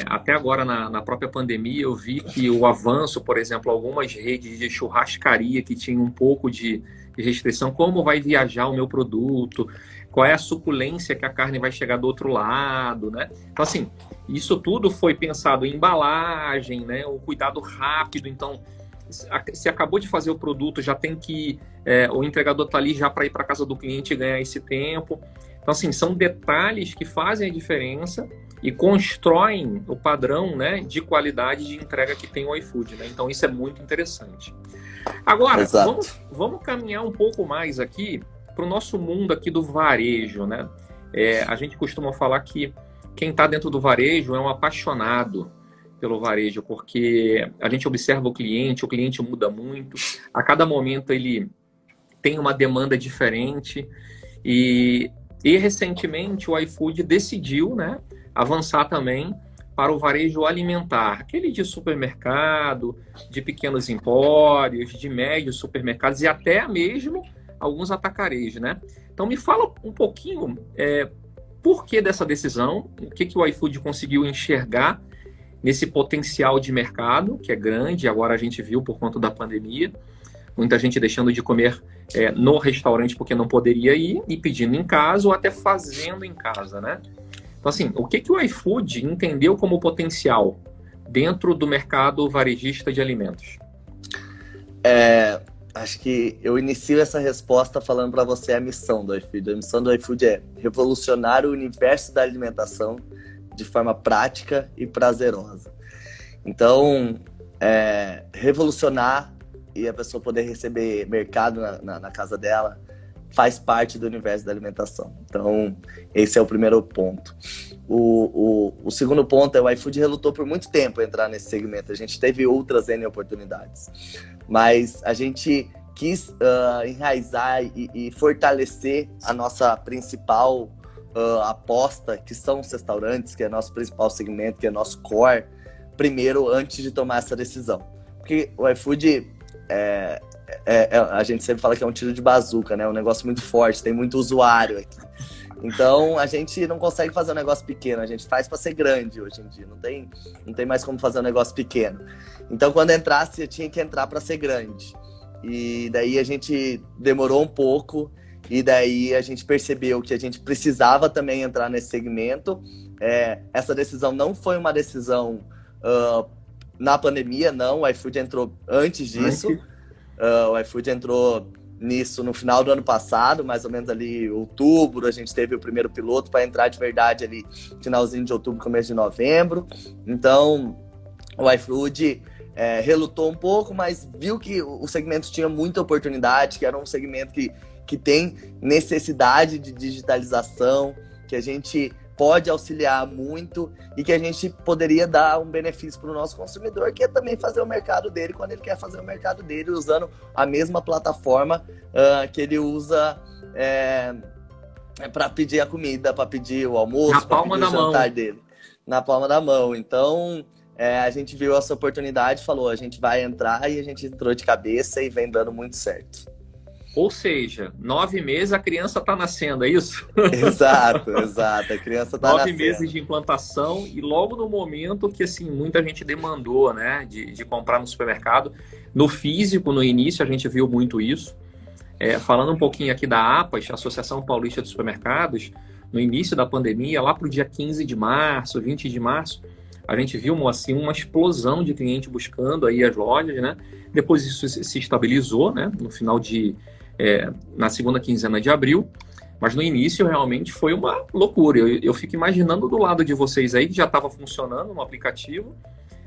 Até agora, na própria pandemia, eu vi que o avanço, por exemplo, algumas redes de churrascaria que tinham um pouco de restrição, como vai viajar o meu produto, qual é a suculência que a carne vai chegar do outro lado, né? Então, assim, isso tudo foi pensado em embalagem, né? O cuidado rápido. Então, se acabou de fazer o produto, já tem que o entregador tá ali já para ir para casa do cliente e ganhar esse tempo. Então, assim, são detalhes que fazem a diferença e constroem o padrão, né, de qualidade de entrega que tem o iFood, né? Então, isso é muito interessante. Agora, vamos caminhar um pouco mais aqui para o nosso mundo aqui do varejo, né? A gente costuma falar que quem está dentro do varejo é um apaixonado. pelo varejo, porque a gente observa o cliente muda muito, a cada momento ele tem uma demanda diferente e recentemente o iFood decidiu, né, avançar também para o varejo alimentar, aquele de supermercado, de pequenos empórios, de médios supermercados e até mesmo alguns atacarejos, né? Então me fala um pouquinho por que dessa decisão, o que o iFood conseguiu enxergar nesse potencial de mercado, que é grande, agora a gente viu por conta da pandemia, muita gente deixando de comer no restaurante porque não poderia ir e pedindo em casa ou até fazendo em casa, né? Então, assim, o que o iFood entendeu como potencial dentro do mercado varejista de alimentos? Acho que eu inicio essa resposta falando para você a missão do iFood. A missão do iFood é revolucionar o universo da alimentação de forma prática e prazerosa. Então, revolucionar e a pessoa poder receber mercado na casa dela faz parte do universo da alimentação. Então, esse é o primeiro ponto. O segundo ponto é o iFood relutou por muito tempo entrar nesse segmento. A gente teve outras N oportunidades, mas a gente quis enraizar e fortalecer a nossa principal aposta, que são os restaurantes, que é nosso principal segmento, que é nosso core, primeiro, antes de tomar essa decisão. Porque o iFood, a gente sempre fala que é um tiro de bazuca, né? É um negócio muito forte, tem muito usuário aqui. Então, a gente não consegue fazer um negócio pequeno, a gente faz para ser grande hoje em dia, não tem mais como fazer um negócio pequeno. Então, quando entrasse, eu tinha que entrar para ser grande. E daí a gente demorou um pouco, e daí a gente percebeu que a gente precisava também entrar nesse segmento. Essa decisão não foi uma decisão na pandemia, não, o iFood entrou antes disso. O iFood entrou nisso no final do ano passado, mais ou menos ali outubro, a gente teve o primeiro piloto para entrar de verdade ali finalzinho de outubro, começo de novembro. Então, o iFood relutou um pouco, mas viu que o segmento tinha muita oportunidade, que era um segmento que tem necessidade de digitalização, que a gente pode auxiliar muito e que a gente poderia dar um benefício para o nosso consumidor, que é também fazer o mercado dele quando ele quer fazer o mercado dele, usando a mesma plataforma que ele usa para pedir a comida, para pedir o almoço, para pedir o jantar dele. Na palma da mão. Então, a gente viu essa oportunidade, falou, a gente vai entrar, e a gente entrou de cabeça e vem dando muito certo. Ou seja, 9 meses a criança está nascendo, é isso? Exato. A criança está nascendo. 9 meses de implantação e logo no momento que assim, muita gente demandou, né, de comprar no supermercado. No físico, no início, a gente viu muito isso. Falando um pouquinho aqui da APAS, Associação Paulista de Supermercados, no início da pandemia, lá para o dia 15 de março, 20 de março, a gente viu assim, uma explosão de cliente buscando aí as lojas, né? Depois isso se estabilizou, né, no final na segunda quinzena de abril, mas no início realmente foi uma loucura. Eu fico imaginando do lado de vocês aí, que já estava funcionando no aplicativo,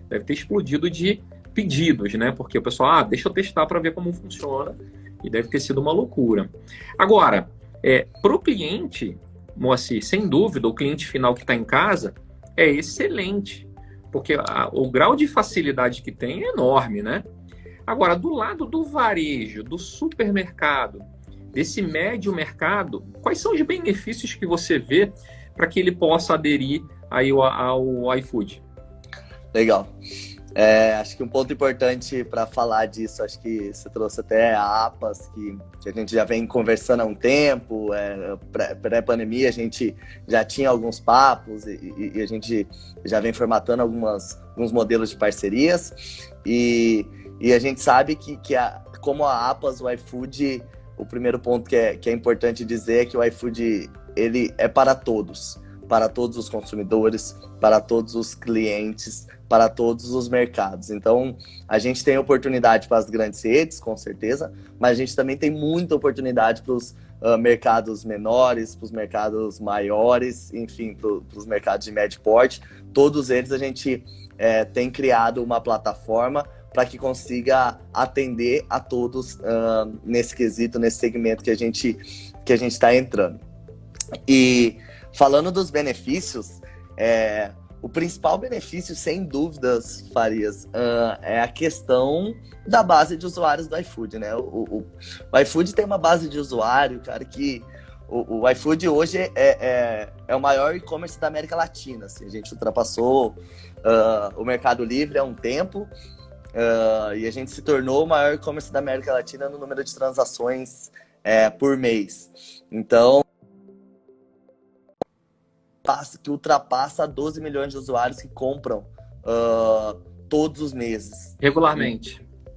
deve ter explodido de pedidos, né? Porque o pessoal, deixa eu testar para ver como funciona, e deve ter sido uma loucura. Agora, para o cliente, Moacir, sem dúvida, o cliente final que está em casa é excelente, porque o grau de facilidade que tem é enorme, né? Agora, do lado do varejo, do supermercado, desse médio mercado, quais são os benefícios que você vê para que ele possa aderir aí ao iFood? Legal. Acho que um ponto importante para falar disso, acho que você trouxe até a APAS, que a gente já vem conversando há um tempo, pré-pandemia a gente já tinha alguns papos e a gente já vem formatando alguns modelos de parcerias e a gente sabe que como a APAS, o iFood, o primeiro ponto que é importante dizer é que o iFood ele é para todos os consumidores, para todos os clientes, para todos os mercados. Então, a gente tem oportunidade para as grandes redes, com certeza, mas a gente também tem muita oportunidade para os mercados menores, para os mercados maiores, enfim, para os mercados de médio porte. Todos eles a gente tem criado uma plataforma para que consiga atender a todos nesse quesito, nesse segmento que a gente está entrando. E falando dos benefícios, o principal benefício, sem dúvidas, Farias, é a questão da base de usuários do iFood, né? O iFood tem uma base de usuário, cara, que o iFood hoje é o maior e-commerce da América Latina. Assim, a gente ultrapassou o Mercado Livre há um tempo e a gente se tornou o maior e-commerce da América Latina no número de transações por mês. Então, que ultrapassa 12 milhões de usuários que compram todos os meses.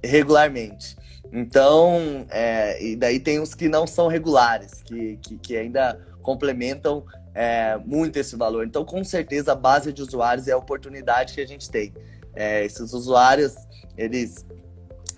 Regularmente. Então, e daí tem os que não são regulares, que ainda complementam muito esse valor. Então, com certeza, a base de usuários é a oportunidade que a gente tem. Esses usuários, eles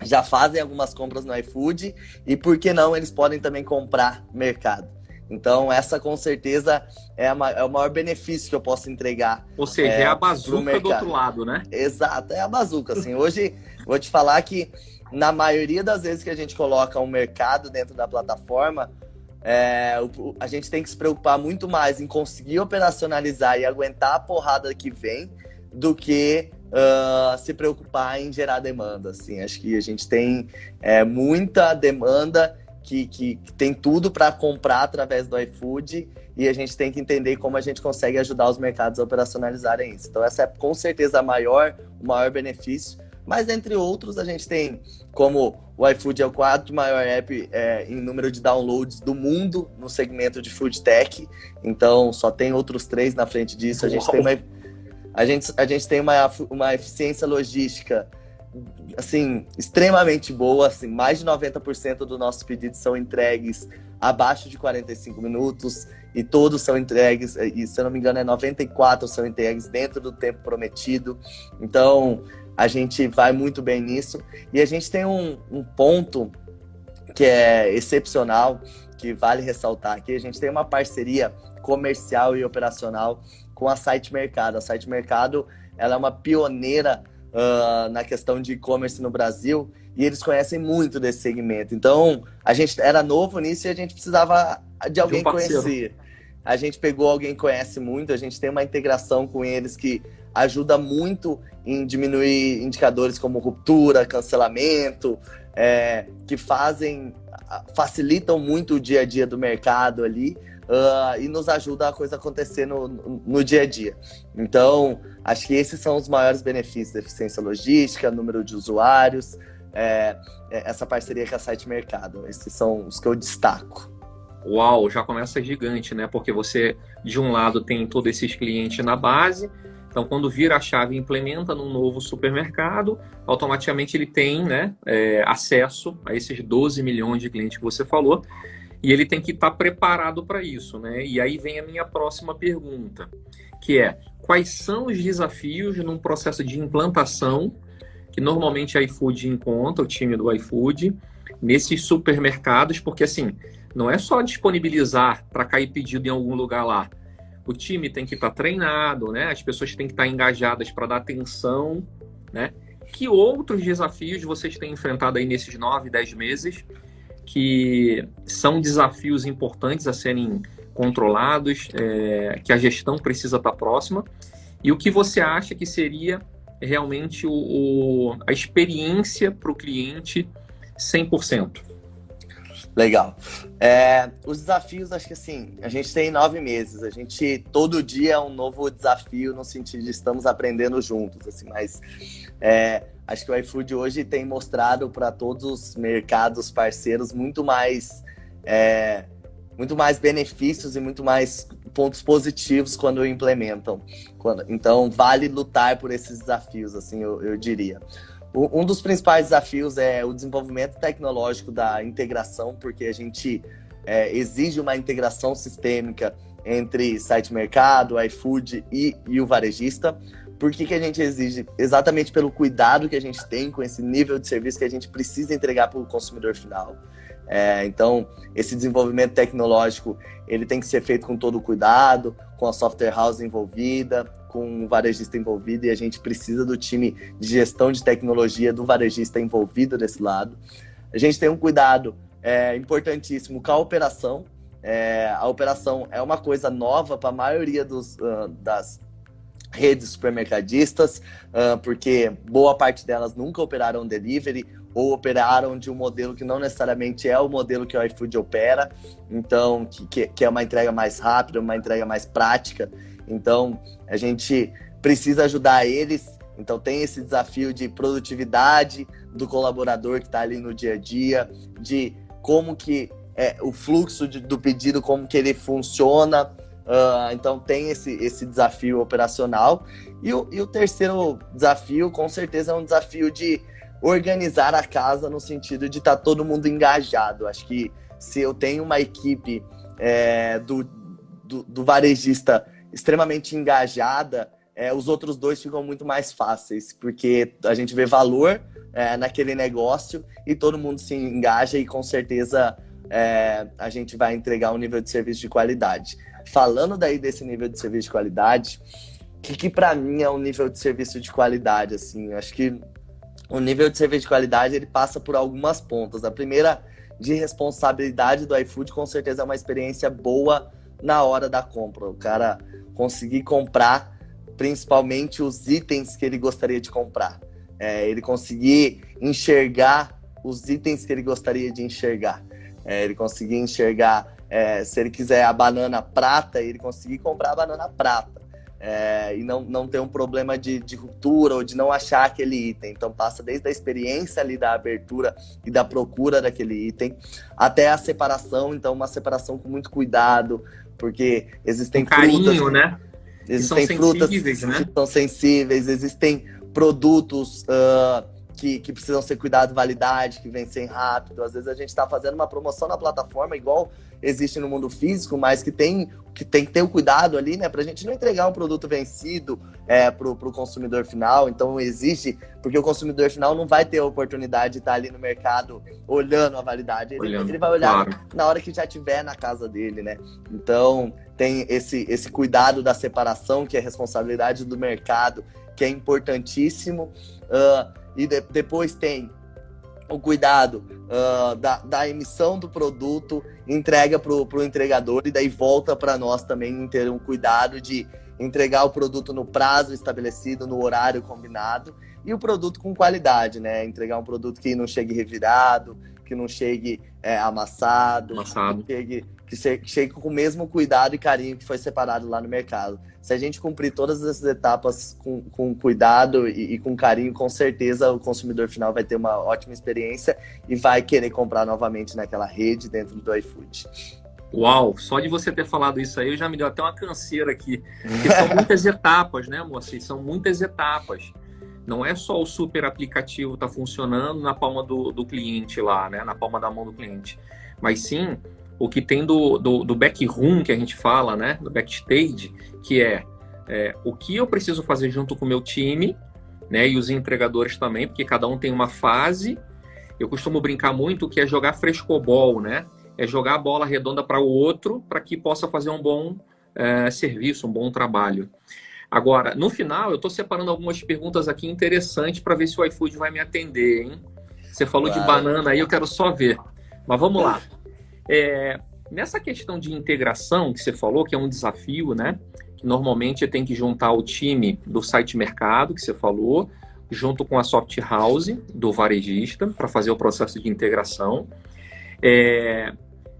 já fazem algumas compras no iFood e, por que não, eles podem também comprar mercado. Então, essa com certeza é o maior benefício que eu posso entregar. Ou seja, é a bazuca do outro lado, né? Exato, é a bazuca. Assim, hoje, vou te falar que na maioria das vezes que a gente coloca um mercado dentro da plataforma, a gente tem que se preocupar muito mais em conseguir operacionalizar e aguentar a porrada que vem do que se preocupar em gerar demanda. Assim. Acho que a gente tem muita demanda que tem tudo para comprar através do iFood e a gente tem que entender como a gente consegue ajudar os mercados a operacionalizarem isso. Então essa é com certeza o maior benefício, mas entre outros a gente tem, como o iFood é o quarto maior app em número de downloads do mundo no segmento de food tech, então só tem outros 3 na frente disso. A gente tem uma eficiência logística assim, extremamente boa, assim, mais de 90% dos nossos pedidos são entregues abaixo de 45 minutos e todos são entregues, e se eu não me engano 94 são entregues dentro do tempo prometido. Então a gente vai muito bem nisso e a gente tem um ponto que é excepcional, que vale ressaltar aqui. A gente tem uma parceria comercial e operacional com a Site Mercado. A Site Mercado, ela é uma pioneira na questão de e-commerce no Brasil e eles conhecem muito desse segmento. Então, a gente era novo nisso e a gente precisava de alguém conhecer. A gente pegou alguém que conhece muito, a gente tem uma integração com eles que ajuda muito em diminuir indicadores como ruptura, cancelamento, que facilitam muito o dia a dia do mercado ali. E nos ajuda a coisa acontecer no dia a dia. Então, acho que esses são os maiores benefícios da eficiência logística, número de usuários, essa parceria com a Site Mercado. Esses são os que eu destaco. Uau, já começa gigante, né? Porque você, de um lado, tem todos esses clientes na base, então quando vira a chave e implementa num novo supermercado, automaticamente ele tem, né, acesso a esses 12 milhões de clientes que você falou, e ele tem que estar preparado para isso, né? E aí vem a minha próxima pergunta, que é: quais são os desafios num processo de implantação que normalmente a iFood encontra, o time do iFood, nesses supermercados? Porque, assim, não é só disponibilizar para cair pedido em algum lugar lá. O time tem que estar treinado, né? As pessoas têm que estar engajadas para dar atenção, né? Que outros desafios vocês têm enfrentado aí nesses 9, 10 meses que são desafios importantes a serem controlados, que a gestão precisa estar próxima, e o que você acha que seria realmente a experiência para o cliente 100%? Legal. Os desafios, acho que assim, a gente tem 9 meses, a gente todo dia é um novo desafio no sentido de estamos aprendendo juntos, assim, mas acho que o iFood hoje tem mostrado para todos os mercados parceiros muito mais benefícios e muito mais pontos positivos quando implementam. Então, vale lutar por esses desafios, assim, eu diria. Um dos principais desafios é o desenvolvimento tecnológico da integração, porque a gente exige uma integração sistêmica entre site mercado, iFood e o varejista. Por que a gente exige? Exatamente pelo cuidado que a gente tem com esse nível de serviço que a gente precisa entregar para o consumidor final. Então, esse desenvolvimento tecnológico ele tem que ser feito com todo o cuidado, com a software house envolvida, com o varejista envolvido, e a gente precisa do time de gestão de tecnologia do varejista envolvido desse lado. A gente tem um cuidado importantíssimo com a operação. A operação é uma coisa nova para a maioria redes supermercadistas, porque boa parte delas nunca operaram delivery ou operaram de um modelo que não necessariamente é o modelo que o iFood opera, então que é uma entrega mais rápida, uma entrega mais prática. Então a gente precisa ajudar eles. Então tem esse desafio de produtividade do colaborador que está ali no dia a dia, de como que o fluxo do pedido, como que ele funciona. Então tem esse desafio operacional. E o terceiro desafio, com certeza, é um desafio de organizar a casa no sentido de estar todo mundo engajado. Acho que se eu tenho uma equipe do varejista extremamente engajada, os outros dois ficam muito mais fáceis, porque a gente vê valor naquele negócio e todo mundo se engaja e com certeza a gente vai entregar um nível de serviço de qualidade. Falando daí desse nível de serviço de qualidade, o que para mim é um nível de serviço de qualidade? Assim, acho que o nível de serviço de qualidade ele passa por algumas pontas. A primeira, de responsabilidade do iFood, com certeza é uma experiência boa na hora da compra. O cara conseguir comprar principalmente os itens que ele gostaria de comprar. Ele conseguir enxergar os itens que ele gostaria de enxergar. Ele conseguir enxergar, se ele quiser a banana prata, ele conseguir comprar a banana prata. E não ter um problema de ruptura ou de não achar aquele item. Então passa desde a experiência ali da abertura e da procura daquele item até a separação. Então uma separação com muito cuidado, porque existem carinho, frutas, né? Existem frutas que são sensíveis, existem produtos que precisam ser cuidado, validade, que vencem rápido. Às vezes a gente está fazendo uma promoção na plataforma igual existe no mundo físico, mas que tem que ter o cuidado ali, né? Pra gente não entregar um produto vencido pro consumidor final. Então existe, porque o consumidor final não vai ter a oportunidade de estar ali no mercado olhando a validade. Ele vai olhar, claro, na hora que já estiver na casa dele, né? Então tem esse cuidado da separação, que é responsabilidade do mercado, que é importantíssimo. E depois tem o cuidado da emissão do produto, entrega para o entregador, e daí volta para nós também ter um cuidado de entregar o produto no prazo estabelecido, no horário combinado, e o produto com qualidade, né? Entregar um produto que não chegue revirado, que não chegue amassado. Que chegue com o mesmo cuidado e carinho que foi separado lá no mercado. Se a gente cumprir todas essas etapas com cuidado e com carinho, com certeza o consumidor final vai ter uma ótima experiência e vai querer comprar novamente naquela rede dentro do iFood. Uau, só de você ter falado isso aí, já me deu até uma canseira aqui. Porque são muitas etapas, né, moça? São muitas etapas. Não é só o super aplicativo tá funcionando na palma do cliente lá, né? Na palma da mão do cliente. Mas sim o que tem do backroom, que a gente fala, né? Do backstage, que é o que eu preciso fazer junto com o meu time, né? E os entregadores também, porque cada um tem uma fase. Eu costumo brincar muito que é jogar frescobol, né? É jogar a bola redonda para o outro, para que possa fazer um bom serviço, um bom trabalho. Agora, no final, eu estou separando algumas perguntas aqui interessantes para ver se o iFood vai me atender, hein? Você falou de banana aí, eu quero só ver. Mas vamos lá. Nessa questão de integração que você falou, que é um desafio, né? Que normalmente tem que juntar o time do site mercado, que você falou, junto com a soft house do varejista, para fazer o processo de integração.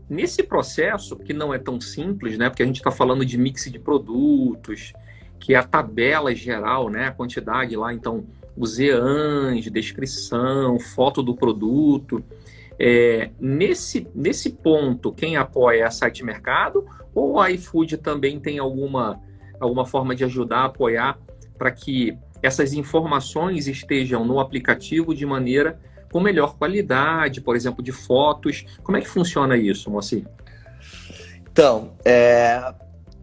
Nesse processo, que não é tão simples, né? Porque a gente está falando de mix de produtos, que é a tabela geral, né? A quantidade lá, então, os EANs, descrição, foto do produto. Nesse ponto, quem apoia é a Site Mercado, ou a iFood também tem alguma forma de ajudar, apoiar, para que essas informações estejam no aplicativo de maneira com melhor qualidade, por exemplo, de fotos? Como é que funciona isso, Moacir? Então,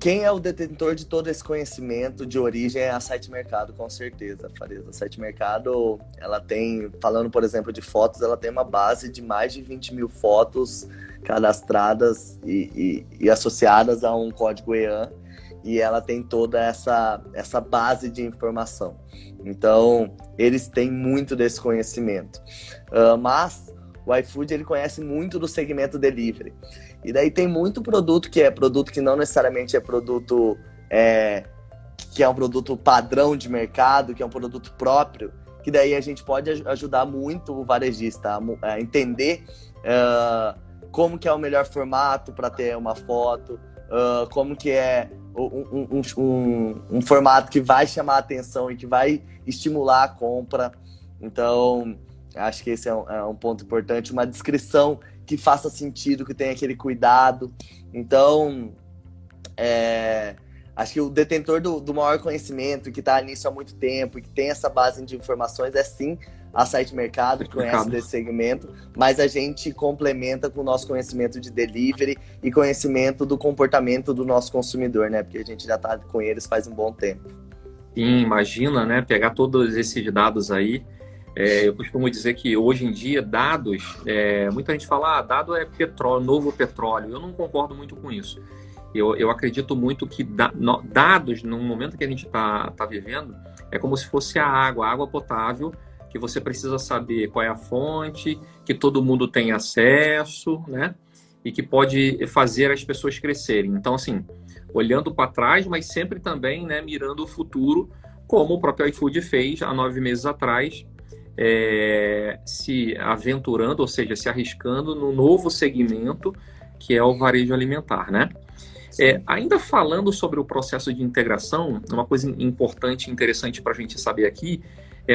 quem é o detentor de todo esse conhecimento de origem é a Site Mercado, com certeza, Faresa. A Site Mercado, ela tem, falando, por exemplo, de fotos, ela tem uma base de mais de 20 mil fotos cadastradas e associadas a um código EAN, e ela tem toda essa base de informação. Então, eles têm muito desse conhecimento. Mas o iFood, ele conhece muito do segmento delivery. E daí tem muito produto que é produto que não necessariamente é produto que é um produto padrão de mercado, que é um produto próprio, que daí a gente pode ajudar muito o varejista a entender como que é o melhor formato para ter uma foto, como que é um formato que vai chamar a atenção e que vai estimular a compra. Então, acho que esse é um ponto importante, uma descrição que faça sentido, que tenha aquele cuidado. Então, acho que o detentor do maior conhecimento, que está nisso há muito tempo, que tem essa base de informações, é sim a Site Mercado, que conhece desse segmento, mas a gente complementa com o nosso conhecimento de delivery e conhecimento do comportamento do nosso consumidor, né? Porque a gente já está com eles faz um bom tempo. Sim, imagina, né? Pegar todos esses dados aí. Eu costumo dizer que hoje em dia, dados, muita gente fala, dado é petróleo, novo petróleo. Eu não concordo muito com isso. Eu acredito muito que dados, no momento que a gente está vivendo, é como se fosse a água potável, que você precisa saber qual é a fonte, que todo mundo tem acesso, né? E que pode fazer as pessoas crescerem. Então, assim, olhando para trás, mas sempre também, né, mirando o futuro, como o próprio iFood fez há 9 meses atrás, se aventurando, ou seja, se arriscando no novo segmento, que é o varejo alimentar, né? Ainda falando sobre o processo de integração, uma coisa importante e interessante para a gente saber aqui,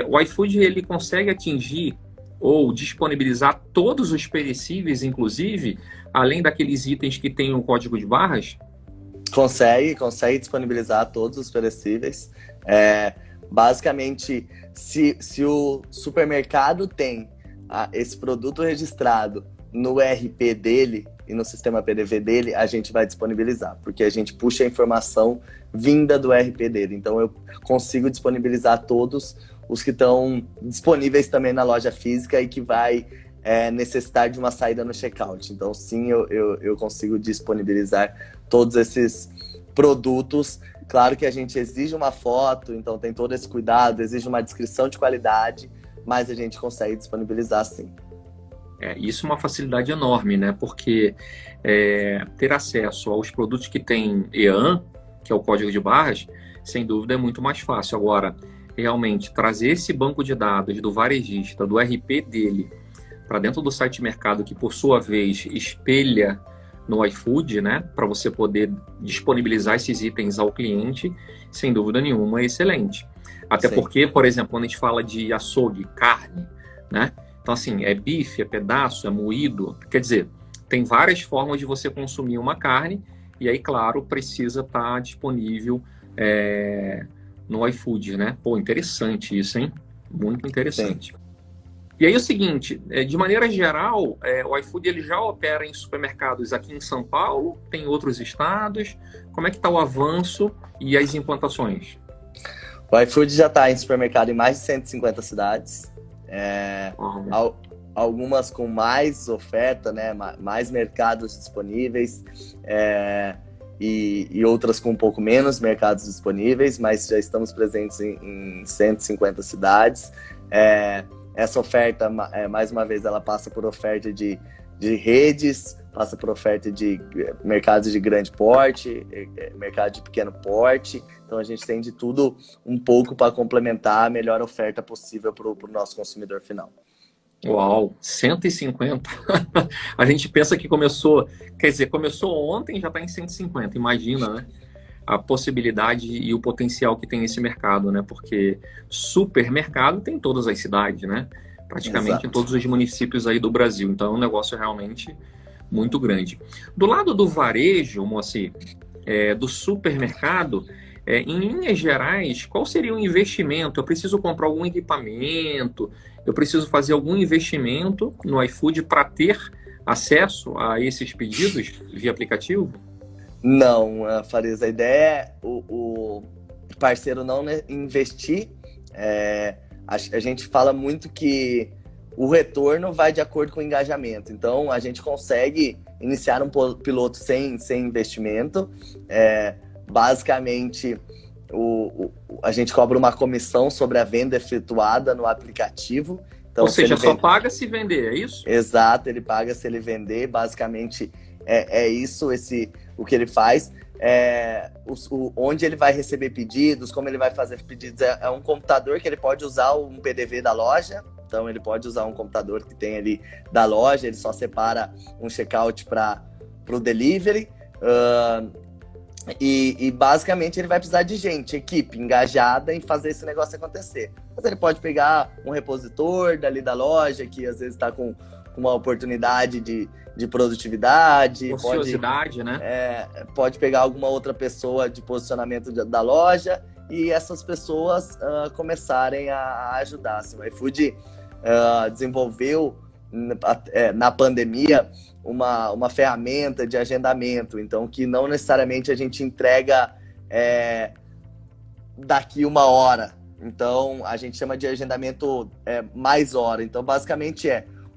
o iFood ele consegue atingir ou disponibilizar todos os perecíveis, inclusive, além daqueles itens que têm um código de barras? Consegue disponibilizar todos os perecíveis. Basicamente, se o supermercado tem esse produto registrado no ERP dele e no sistema PDV dele, a gente vai disponibilizar, porque a gente puxa a informação vinda do ERP dele. Então, eu consigo disponibilizar todos os que estão disponíveis também na loja física e que vai necessitar de uma saída no checkout. Então, sim, eu consigo disponibilizar todos esses produtos. Claro que a gente exige uma foto, então tem todo esse cuidado, exige uma descrição de qualidade, mas a gente consegue disponibilizar sim. Isso é uma facilidade enorme, né? Porque ter acesso aos produtos que tem EAN, que é o código de barras, sem dúvida é muito mais fácil. Agora, realmente, trazer esse banco de dados do varejista, do RP dele, para dentro do site mercado, que por sua vez espelha no iFood, né? Para você poder disponibilizar esses itens ao cliente, sem dúvida nenhuma, é excelente. Até Sim. porque, por exemplo, quando a gente fala de açougue, carne, né? Então, assim, é bife, é pedaço, é moído. Quer dizer, tem várias formas de você consumir uma carne e aí, claro, precisa estar disponível no iFood, né? Pô, interessante isso, hein? Muito interessante. Sim. E aí é o seguinte, de maneira geral, o iFood ele já opera em supermercados aqui em São Paulo, tem outros estados. Como é que está o avanço e as implantações? O iFood já está em supermercado em mais de 150 cidades. Algumas com mais oferta, né? Mais mercados disponíveis. E outras com um pouco menos mercados disponíveis, mas já estamos presentes em 150 cidades. Essa oferta, mais uma vez, ela passa por oferta de redes, passa por oferta de mercados de grande porte, mercado de pequeno porte. Então, a gente tem de tudo um pouco para complementar a melhor oferta possível para o nosso consumidor final. Uau, 150. A gente pensa que começou ontem, já está em 150, imagina, né? A possibilidade e o potencial que tem esse mercado, né? Porque supermercado tem em todas as cidades, né? Praticamente Exato. Em todos os municípios aí do Brasil. Então é um negócio realmente muito grande. Do lado do varejo, Moacir, do supermercado, em linhas gerais, qual seria o investimento? Eu preciso comprar algum equipamento? Eu preciso fazer algum investimento no iFood para ter acesso a esses pedidos via aplicativo? Não, Farias, a ideia é o parceiro não investir. A gente fala muito que o retorno vai de acordo com o engajamento. Então, a gente consegue iniciar um piloto sem investimento. Basicamente, a gente cobra uma comissão sobre a venda efetuada no aplicativo. Então, ou seja, só paga se vender, é isso? Exato, ele paga se ele vender. Basicamente, é isso o que ele faz. onde ele vai receber pedidos, como ele vai fazer pedidos. É um computador que ele pode usar um PDV da loja, então ele pode usar um computador que tem ali da loja, ele só separa um checkout para o delivery. E basicamente ele vai precisar de gente, equipe engajada em fazer esse negócio acontecer. Mas ele pode pegar um repositor dali da loja, que às vezes está com uma oportunidade de produtividade. Ociosidade, né? Pode pegar alguma outra pessoa de posicionamento da loja e essas pessoas começarem a ajudar. Assim, o iFood desenvolveu na pandemia uma ferramenta de agendamento, então que não necessariamente a gente entrega daqui 1 hora. Então a gente chama de agendamento mais hora. Então basicamente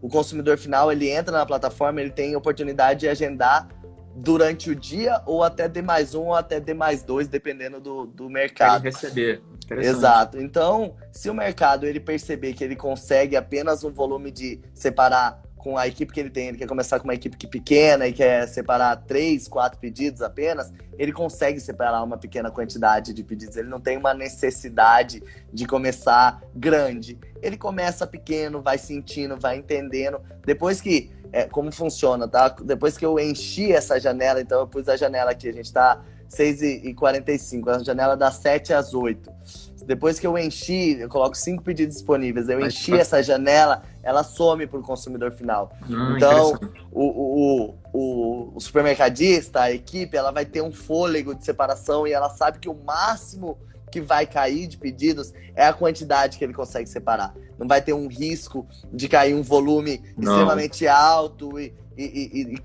o consumidor final, ele entra na plataforma, ele tem oportunidade de agendar durante o dia ou até D+1 ou até D+2, dependendo do mercado. Quer receber. Exato. Então, se o mercado ele perceber que ele consegue apenas um volume de separar com a equipe que ele tem, ele quer começar com uma equipe pequena e quer separar 3, 4 pedidos apenas, ele consegue separar uma pequena quantidade de pedidos. Ele não tem uma necessidade de começar grande. Ele começa pequeno, vai sentindo, vai entendendo. Depois que... como funciona, tá? Depois que eu enchi essa janela, então eu pus a janela aqui, a gente tá 6h45, a janela das 7 às 8. Depois que eu enchi, eu coloco 5 pedidos disponíveis, eu enchi essa janela, ela some para o consumidor final. Então, o supermercadista, a equipe, ela vai ter um fôlego de separação e ela sabe que o máximo que vai cair de pedidos é a quantidade que ele consegue separar. Não vai ter um risco de cair um volume extremamente alto e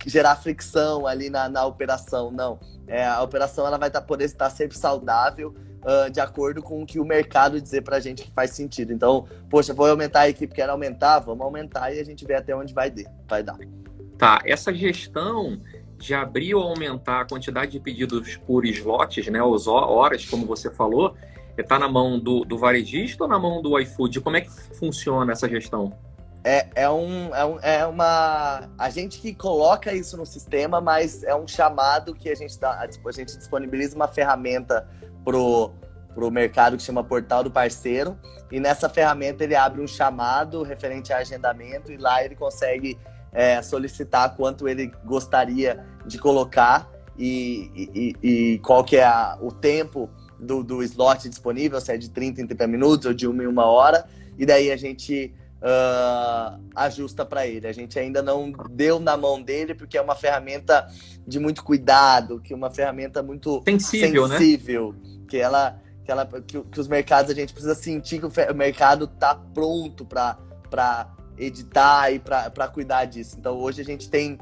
gerar fricção ali na operação. Não. A operação ela vai poder estar sempre saudável, de acordo com o que o mercado dizer pra gente que faz sentido. Então, poxa, vou aumentar a equipe, quero aumentar? Vamos aumentar e a gente vê até onde vai dar. Tá, essa gestão de abrir ou aumentar a quantidade de pedidos por slots, né, as horas, como você falou, está na mão do varejista ou na mão do iFood? Como é que funciona essa gestão? A gente que coloca isso no sistema, mas é um chamado que a gente disponibiliza uma ferramenta pro mercado que chama Portal do Parceiro, e nessa ferramenta ele abre um chamado referente a agendamento e lá ele consegue solicitar quanto ele gostaria de colocar e qual que é o tempo do slot disponível, se é de 30 em 30 minutos ou de 1 em 1 hora, e daí a gente ajusta para ele. A gente ainda não deu na mão dele porque é uma ferramenta de muito cuidado, que é uma ferramenta muito sensível, né? Que os mercados, a gente precisa sentir que o mercado está pronto para editar e para cuidar disso. Então hoje a gente tem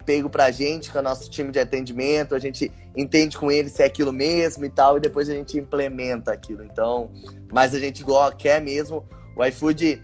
pego pra gente com o nosso time de atendimento, a gente entende com ele se é aquilo mesmo e tal, e depois a gente implementa aquilo. Então, mas a gente quer mesmo. O iFood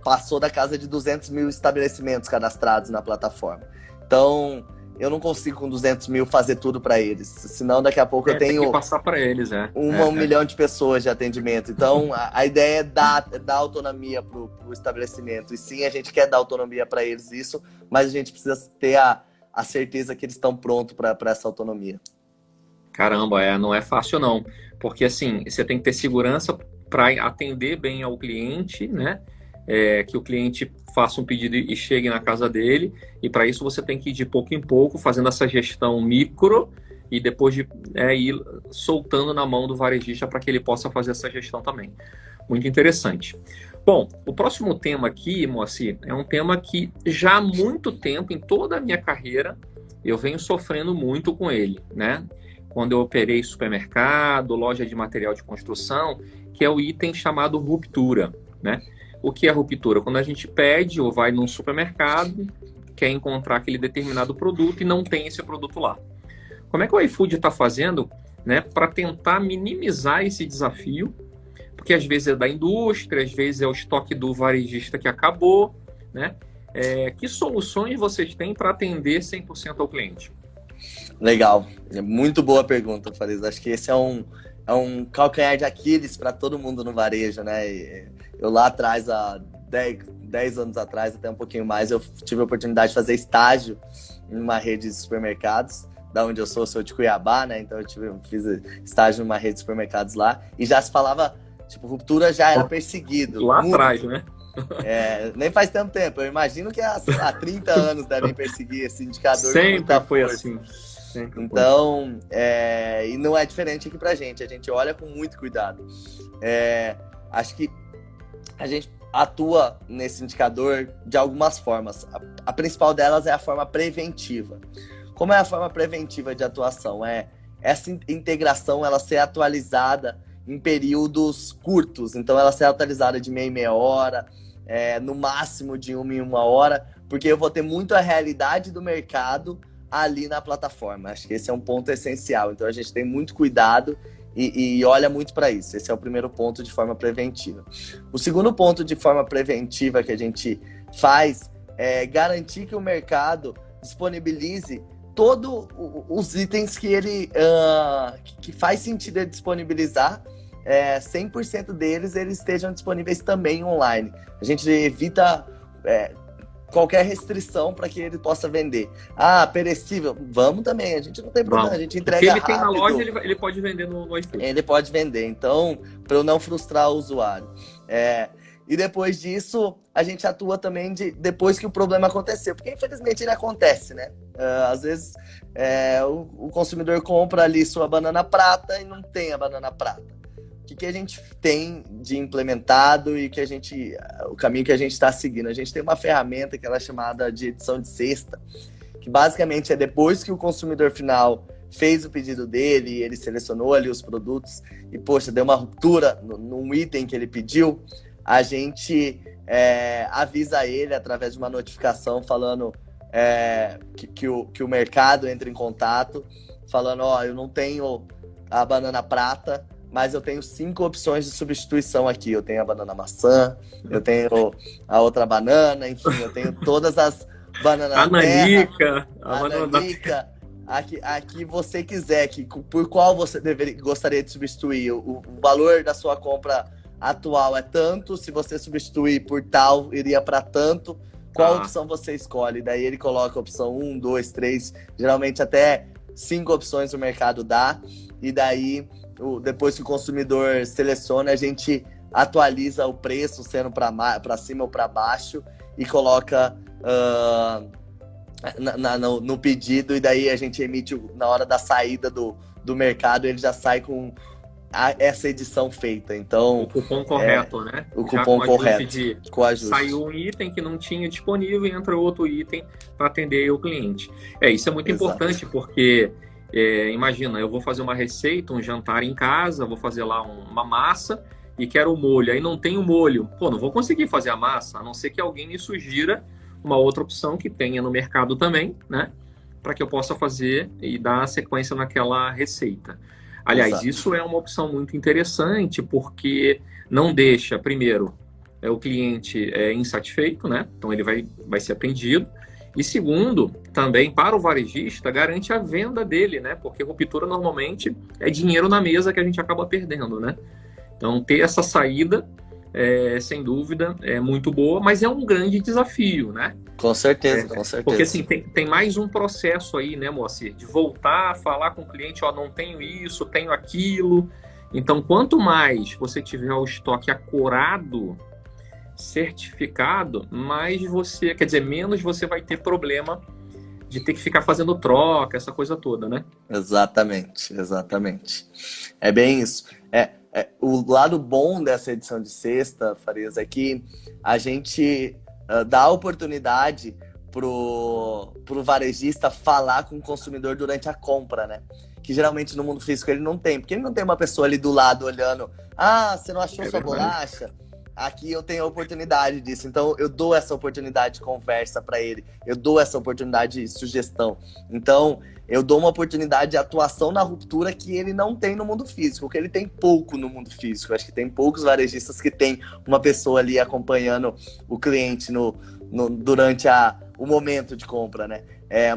passou da casa de 200 mil estabelecimentos cadastrados na plataforma. Então, eu não consigo com 200 mil fazer tudo para eles. Senão, daqui a pouco eu tenho... Tem que passar para eles, um milhão de pessoas de atendimento. Então, a ideia é dar autonomia pro estabelecimento. E sim, a gente quer dar autonomia para eles, isso, mas a gente precisa ter a certeza que eles estão prontos para essa autonomia. Caramba, não é fácil não. Porque, assim, você tem que ter segurança para atender bem ao cliente, né? Que o cliente faça um pedido e chegue na casa dele, e para isso você tem que ir de pouco em pouco, fazendo essa gestão micro, e depois de ir soltando na mão do varejista para que ele possa fazer essa gestão também. Muito interessante. Bom, o próximo tema aqui, Moacir, é um tema que já há muito tempo, em toda a minha carreira, eu venho sofrendo muito com ele, né? Quando eu operei supermercado, loja de material de construção, que é o item chamado ruptura, né? O que é ruptura? Quando a gente pede ou vai num supermercado, quer encontrar aquele determinado produto e não tem esse produto lá. Como é que o iFood está fazendo, né, para tentar minimizar esse desafio? Porque às vezes é da indústria, às vezes é o estoque do varejista que acabou, né? Que soluções vocês têm para atender 100% ao cliente? Legal, muito boa pergunta, Fariz. Acho que esse é um calcanhar de Aquiles para todo mundo no varejo, né? Eu lá atrás, há 10 anos atrás, até um pouquinho mais, eu tive a oportunidade de fazer estágio em uma rede de supermercados da onde eu sou de Cuiabá, né? Então eu fiz estágio numa rede de supermercados lá e já se falava, tipo, ruptura já era perseguido. Lá muito. atrás, né? Nem faz tanto tempo. Eu imagino que há, sei lá, 30 anos devem perseguir esse indicador Sempre com muita foi força. assim. Sempre então, e não é diferente aqui pra gente. A gente olha com muito cuidado. Acho que a gente atua nesse indicador de algumas formas. A principal delas é a forma preventiva. Como é a forma preventiva de atuação? Essa integração ela ser atualizada em períodos curtos. Então, ela ser atualizada de meia hora, no máximo de uma em uma hora, porque eu vou ter muito a realidade do mercado ali na plataforma. Acho que esse é um ponto essencial. Então, a gente tem muito cuidado e olha muito para isso. Esse é o primeiro ponto de forma preventiva. O segundo ponto de forma preventiva que a gente faz é garantir que o mercado disponibilize todos os itens que ele que faz sentido ele disponibilizar, 100% deles eles estejam disponíveis também online. A gente evita qualquer restrição para que ele possa vender. Perecível, vamos também, a gente não tem problema, a gente entrega rápido. Se ele tem na loja, ele pode vender no iFood. Ele pode vender, então, para eu não frustrar o usuário. E depois disso, a gente atua também depois que o problema aconteceu, porque infelizmente ele acontece, né? Às vezes o consumidor compra ali sua banana prata e não tem a banana prata. O que a gente tem de implementado e o caminho que a gente está seguindo? A gente tem uma ferramenta que ela é chamada de edição de cesta, que basicamente é depois que o consumidor final fez o pedido dele, ele selecionou ali os produtos e, poxa, deu uma ruptura num item que ele pediu, a gente avisa ele através de uma notificação falando que o mercado entra em contato, falando, eu não tenho a banana prata, mas eu tenho 5 opções de substituição aqui. Eu tenho a banana maçã, eu tenho a outra banana, enfim, eu tenho todas as bananas a nanica, a nanica, a que você quiser, por qual você gostaria de substituir. O valor da sua compra atual é tanto, se você substituir por tal, iria para tanto. Qual opção você escolhe? Daí ele coloca a opção 1, 2, 3, geralmente até 5 opções o mercado dá, e daí depois que o consumidor seleciona, a gente atualiza o preço, sendo para cima ou para baixo, e coloca no pedido, e daí a gente emite na hora da saída do mercado, ele já sai com essa edição feita. Então, o cupom correto, né? O cupom correto. Com ajuste. Saiu um item que não tinha disponível e entra outro item para atender o cliente. Isso é muito importante, porque imagina, eu vou fazer uma receita, um jantar em casa, vou fazer lá uma massa e quero o molho. Aí não tem o molho. Não vou conseguir fazer a massa, a não ser que alguém me sugira uma outra opção que tenha no mercado também, né? Para que eu possa fazer e dar sequência naquela receita. Aliás, Exato. Isso é uma opção muito interessante, porque não deixa, primeiro, o cliente insatisfeito, né? Então ele vai ser atendido. E segundo, também para o varejista, garante a venda dele, né? Porque ruptura normalmente é dinheiro na mesa que a gente acaba perdendo, né? Então ter essa saída, sem dúvida, é muito boa, mas é um grande desafio, né? Com certeza, com certeza. Porque assim, tem mais um processo aí, né, Moacir? De voltar a falar com o cliente, não tenho isso, tenho aquilo. Então, quanto mais você tiver o estoque acurado, certificado, menos você vai ter problema de ter que ficar fazendo troca, essa coisa toda, né? Exatamente. É bem isso. O lado bom dessa edição de sexta, Farias, é que a gente dá a oportunidade pro varejista falar com o consumidor durante a compra, né? Que geralmente no mundo físico ele não tem, porque ele não tem uma pessoa ali do lado olhando, você não achou sua bolacha? Aqui eu tenho a oportunidade disso, então eu dou essa oportunidade de conversa para ele, eu dou essa oportunidade de sugestão. Então, eu dou uma oportunidade de atuação na ruptura que ele não tem no mundo físico, que ele tem pouco no mundo físico. Acho que tem poucos varejistas que tem uma pessoa ali acompanhando o cliente durante o momento de compra, né?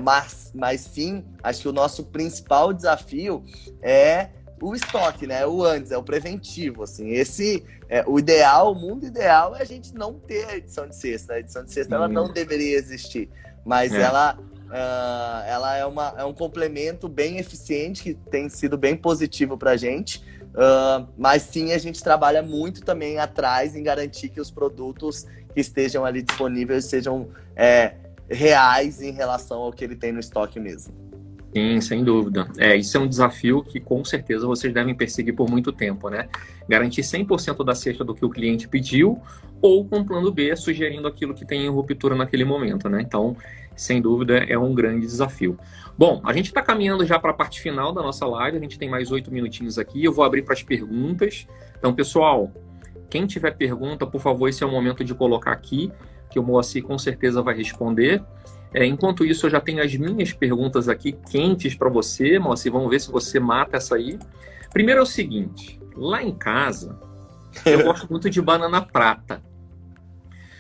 Mas sim, acho que o nosso principal desafio é o estoque, né? O antes, é o preventivo, assim. O ideal, o mundo ideal é a gente não ter a edição de sexta. A edição de sexta, ela não deveria existir, mas ela ela é um complemento bem eficiente, que tem sido bem positivo para a gente. Mas sim, a gente trabalha muito também atrás em garantir que os produtos que estejam ali disponíveis sejam reais em relação ao que ele tem no estoque mesmo. Sim, sem dúvida. Isso é um desafio que com certeza vocês devem perseguir por muito tempo, né? Garantir 100% da cesta do que o cliente pediu, ou com plano B, sugerindo aquilo que tem em ruptura naquele momento, né? Então, sem dúvida, é um grande desafio. Bom, a gente está caminhando já para a parte final da nossa live, a gente tem mais 8 minutinhos aqui, eu vou abrir para as perguntas. Então, pessoal, quem tiver pergunta, por favor, esse é o momento de colocar aqui, que o Moacir com certeza vai responder. Enquanto isso, eu já tenho as minhas perguntas aqui quentes para você, Moacir, vamos ver se você mata essa aí. Primeiro é o seguinte, lá em casa, eu gosto muito de banana prata.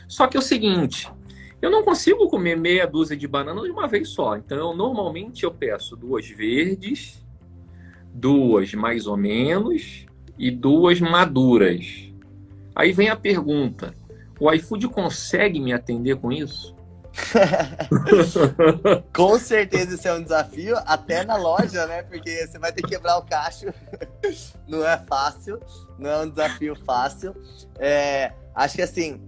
Só que é o seguinte, eu não consigo comer meia dúzia de bananas de uma vez só. Então, normalmente eu peço 2 verdes, 2 mais ou menos e 2 maduras. Aí vem a pergunta, o iFood consegue me atender com isso? Com certeza isso é um desafio, até na loja, né? Porque você vai ter que quebrar o cacho. Não é fácil, não é um desafio fácil. Acho que assim,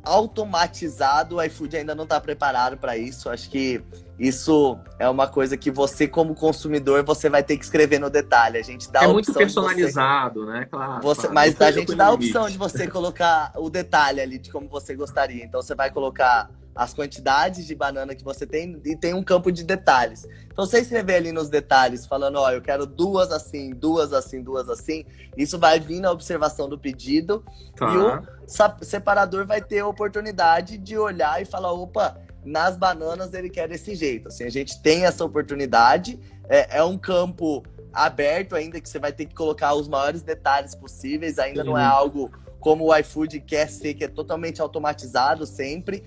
automatizado, o iFood ainda não está preparado para isso. Acho que isso é uma coisa que você, como consumidor, você vai ter que escrever no detalhe. A gente dá a opção muito personalizado, né? Claro, claro. Mas a gente dá a opção de você colocar o detalhe ali de como você gostaria. Então você vai colocar as quantidades de banana que você tem e tem um campo de detalhes. Então você escrever ali nos detalhes, falando, ó, eu quero 2 assim, 2 assim, 2 assim, isso vai vir na observação do pedido. Tá. E o separador vai ter a oportunidade de olhar e falar, opa, nas bananas ele quer desse jeito. Assim, a gente tem essa oportunidade, é um campo aberto ainda, que você vai ter que colocar os maiores detalhes possíveis, ainda não é algo como o iFood quer ser, que é totalmente automatizado sempre.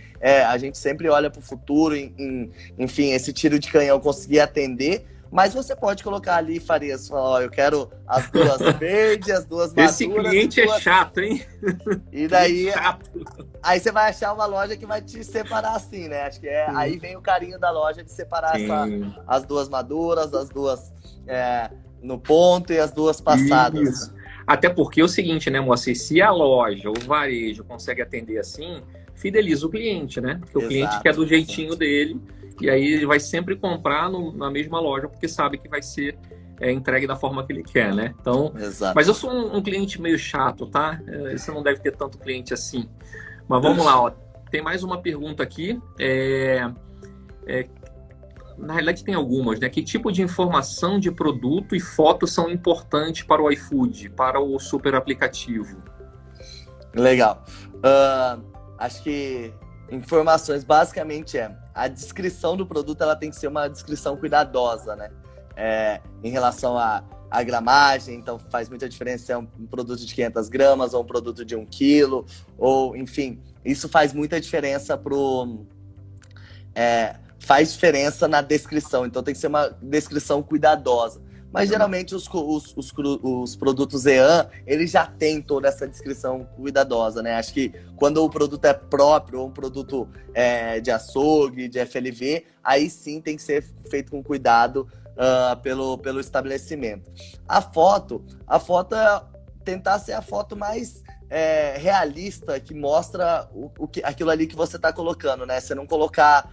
A gente sempre olha para o futuro, enfim, esse tiro de canhão conseguir atender. Mas você pode colocar ali, Farias, ó, eu quero as 2 verdes, as 2 maduras. Esse cliente é chato, hein? E daí, aí você vai achar uma loja que vai te separar assim, né? Acho que aí vem o carinho da loja de separar as 2 maduras, as 2 no ponto e as 2 passadas. Isso. Até porque é o seguinte, né, Moacir? Se a loja, o varejo consegue atender assim, fideliza o cliente, né? Porque o cliente quer do jeitinho dele, e aí ele vai sempre comprar na mesma loja, porque sabe que vai ser entregue da forma que ele quer, né? Então, mas eu sou um cliente meio chato, tá? Você não deve ter tanto cliente assim. Mas vamos lá, ó. Tem mais uma pergunta aqui. Na realidade tem algumas, né? Que tipo de informação de produto e foto são importantes para o iFood, para o super aplicativo? Legal. Acho que informações, basicamente, a descrição do produto, ela tem que ser uma descrição cuidadosa, né? Em relação à gramagem, então faz muita diferença se é um produto de 500 gramas ou um produto de 1 quilo, ou, enfim, isso faz muita diferença faz diferença na descrição, então tem que ser uma descrição cuidadosa. Mas geralmente os produtos EAN, eles já têm toda essa descrição cuidadosa, né? Acho que quando o produto é próprio, ou um produto de açougue, de FLV, aí sim tem que ser feito com cuidado pelo estabelecimento. A foto tentar ser a foto mais realista, que mostra aquilo ali que você está colocando, né? Você não colocar...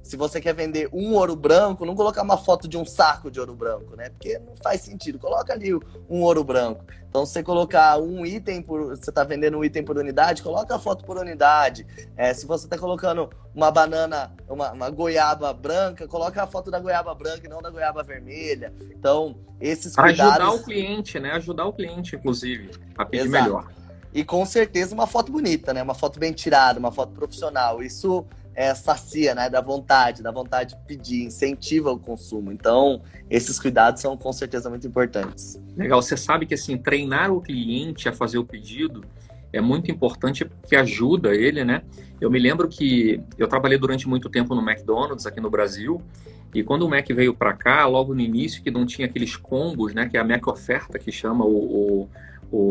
se você quer vender um ouro branco, não colocar uma foto de um saco de ouro branco, né? Porque não faz sentido. Coloca ali um ouro branco. Então, se você colocar um item você está vendendo um item por unidade, coloca a foto por unidade. Se você está colocando uma banana, uma goiaba branca, coloca a foto da goiaba branca e não da goiaba vermelha. Então, esses cuidados... Ajudar o cliente, né? Ajudar o cliente, inclusive, a pedir melhor. E com certeza uma foto bonita, né? Uma foto bem tirada, uma foto profissional. Isso sacia, né? Dá vontade de pedir, incentiva o consumo. Então, esses cuidados são com certeza muito importantes. Legal. Você sabe que, assim, treinar o cliente a fazer o pedido é muito importante porque ajuda ele, né? Eu me lembro que eu trabalhei durante muito tempo no McDonald's aqui no Brasil, e quando o Mac veio para cá, logo no início, que não tinha aqueles combos, né? Que é a Mac Oferta, que chama o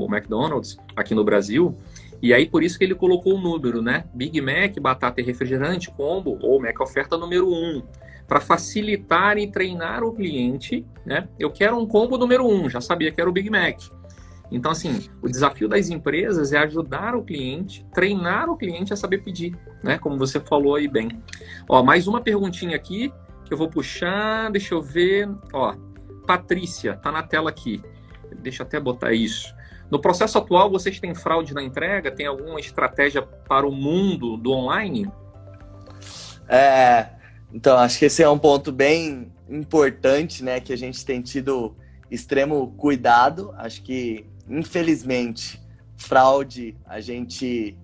McDonald's aqui no Brasil. E aí, por isso que ele colocou o número, né? Big Mac, batata e refrigerante, combo, ou Mac oferta número 1. Para facilitar e treinar o cliente, né? Eu quero um combo número 1, já sabia que era o Big Mac. Então, assim, o desafio das empresas é ajudar o cliente, treinar o cliente a saber pedir, né? Como você falou aí bem. Ó, mais uma perguntinha aqui que eu vou puxar, deixa eu ver. Ó, Patrícia, tá na tela aqui. Deixa eu até botar isso. No processo atual, vocês têm fraude na entrega? Tem alguma estratégia para o mundo do online? Então, acho que esse é um ponto bem importante, né? Que a gente tem tido extremo cuidado. Acho que, infelizmente, fraude a gente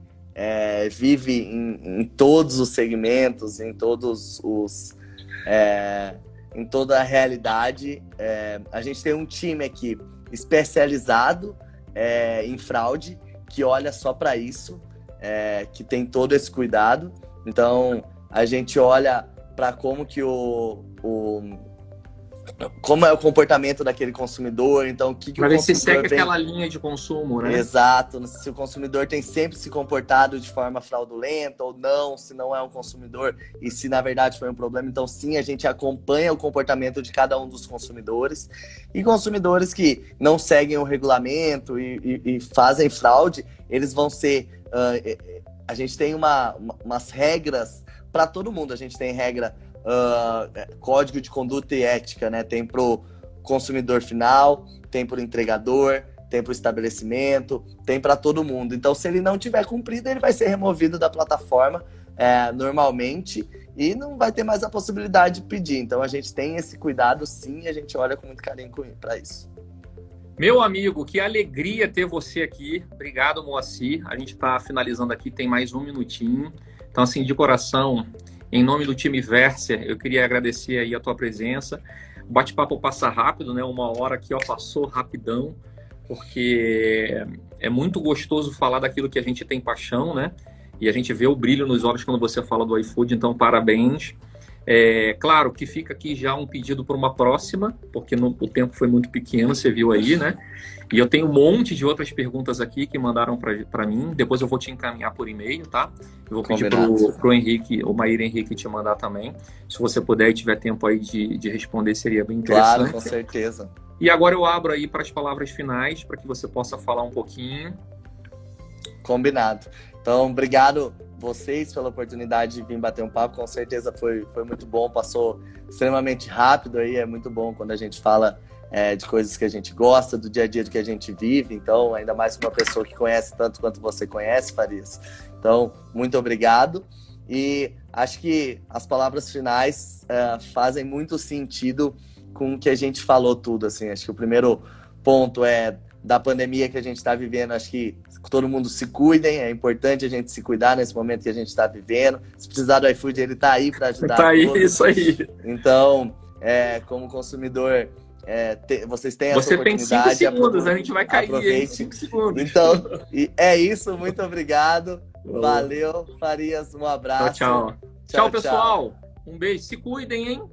vive em todos os segmentos, em todos os... em toda a realidade. A gente tem um time aqui especializado em fraude, que olha só para isso, que tem todo esse cuidado. Então, a gente olha para como que como é o comportamento daquele consumidor, então o que para o ver se consumidor segue aquela linha de consumo, né? Exato, se o consumidor tem sempre se comportado de forma fraudulenta ou não, se não é um consumidor e se na verdade foi um problema. Então sim, a gente acompanha o comportamento de cada um dos consumidores, e consumidores que não seguem o regulamento e fazem fraude, eles vão ser... a gente tem umas regras para todo mundo. A gente tem regra, código de conduta e ética, né? Tem para o consumidor final, tem para o entregador, tem para o estabelecimento, tem para todo mundo. Então, se ele não tiver cumprido, ele vai ser removido da plataforma normalmente e não vai ter mais a possibilidade de pedir. Então, a gente tem esse cuidado, sim, e a gente olha com muito carinho para isso. Meu amigo, que alegria ter você aqui. Obrigado, Moacir. A gente está finalizando aqui, tem mais um minutinho. Então, assim, de coração, em nome do time Verser, eu queria agradecer aí a tua presença. O bate-papo passa rápido, né? 1 hora aqui, ó, passou rapidão, porque é muito gostoso falar daquilo que a gente tem paixão, né? E a gente vê o brilho nos olhos quando você fala do iFood, então parabéns. Claro que fica aqui já um pedido para uma próxima, porque o tempo foi muito pequeno, você viu aí, né? E eu tenho um monte de outras perguntas aqui que mandaram para mim. Depois eu vou te encaminhar por e-mail, tá? Eu vou pedir pro Henrique, o Maíra Henrique, te mandar também. Se você puder e tiver tempo aí de responder, seria bem interessante. Claro, com certeza. E agora eu abro aí para as palavras finais, para que você possa falar um pouquinho. Combinado. Então, obrigado vocês pela oportunidade de vir bater um papo. Com certeza foi muito bom, passou extremamente rápido aí. É muito bom quando a gente fala de coisas que a gente gosta, do dia a dia do que a gente vive. Então, ainda mais com uma pessoa que conhece tanto quanto você conhece, Farias. Então, muito obrigado. E acho que as palavras finais fazem muito sentido com o que a gente falou tudo. Assim. Acho que o primeiro ponto da pandemia que a gente está vivendo. Acho que todo mundo se cuidem, é importante a gente se cuidar nesse momento que a gente está vivendo. Se precisar do iFood, ele está aí para ajudar. Está aí, isso aí. Então, como consumidor, vocês têm essa oportunidade. Você tem 5 segundos, a gente vai cair aproveite. 5 segundos. Então, é isso, muito obrigado. Valeu, Farias, um abraço. Tchau, pessoal. Um beijo, se cuidem, hein?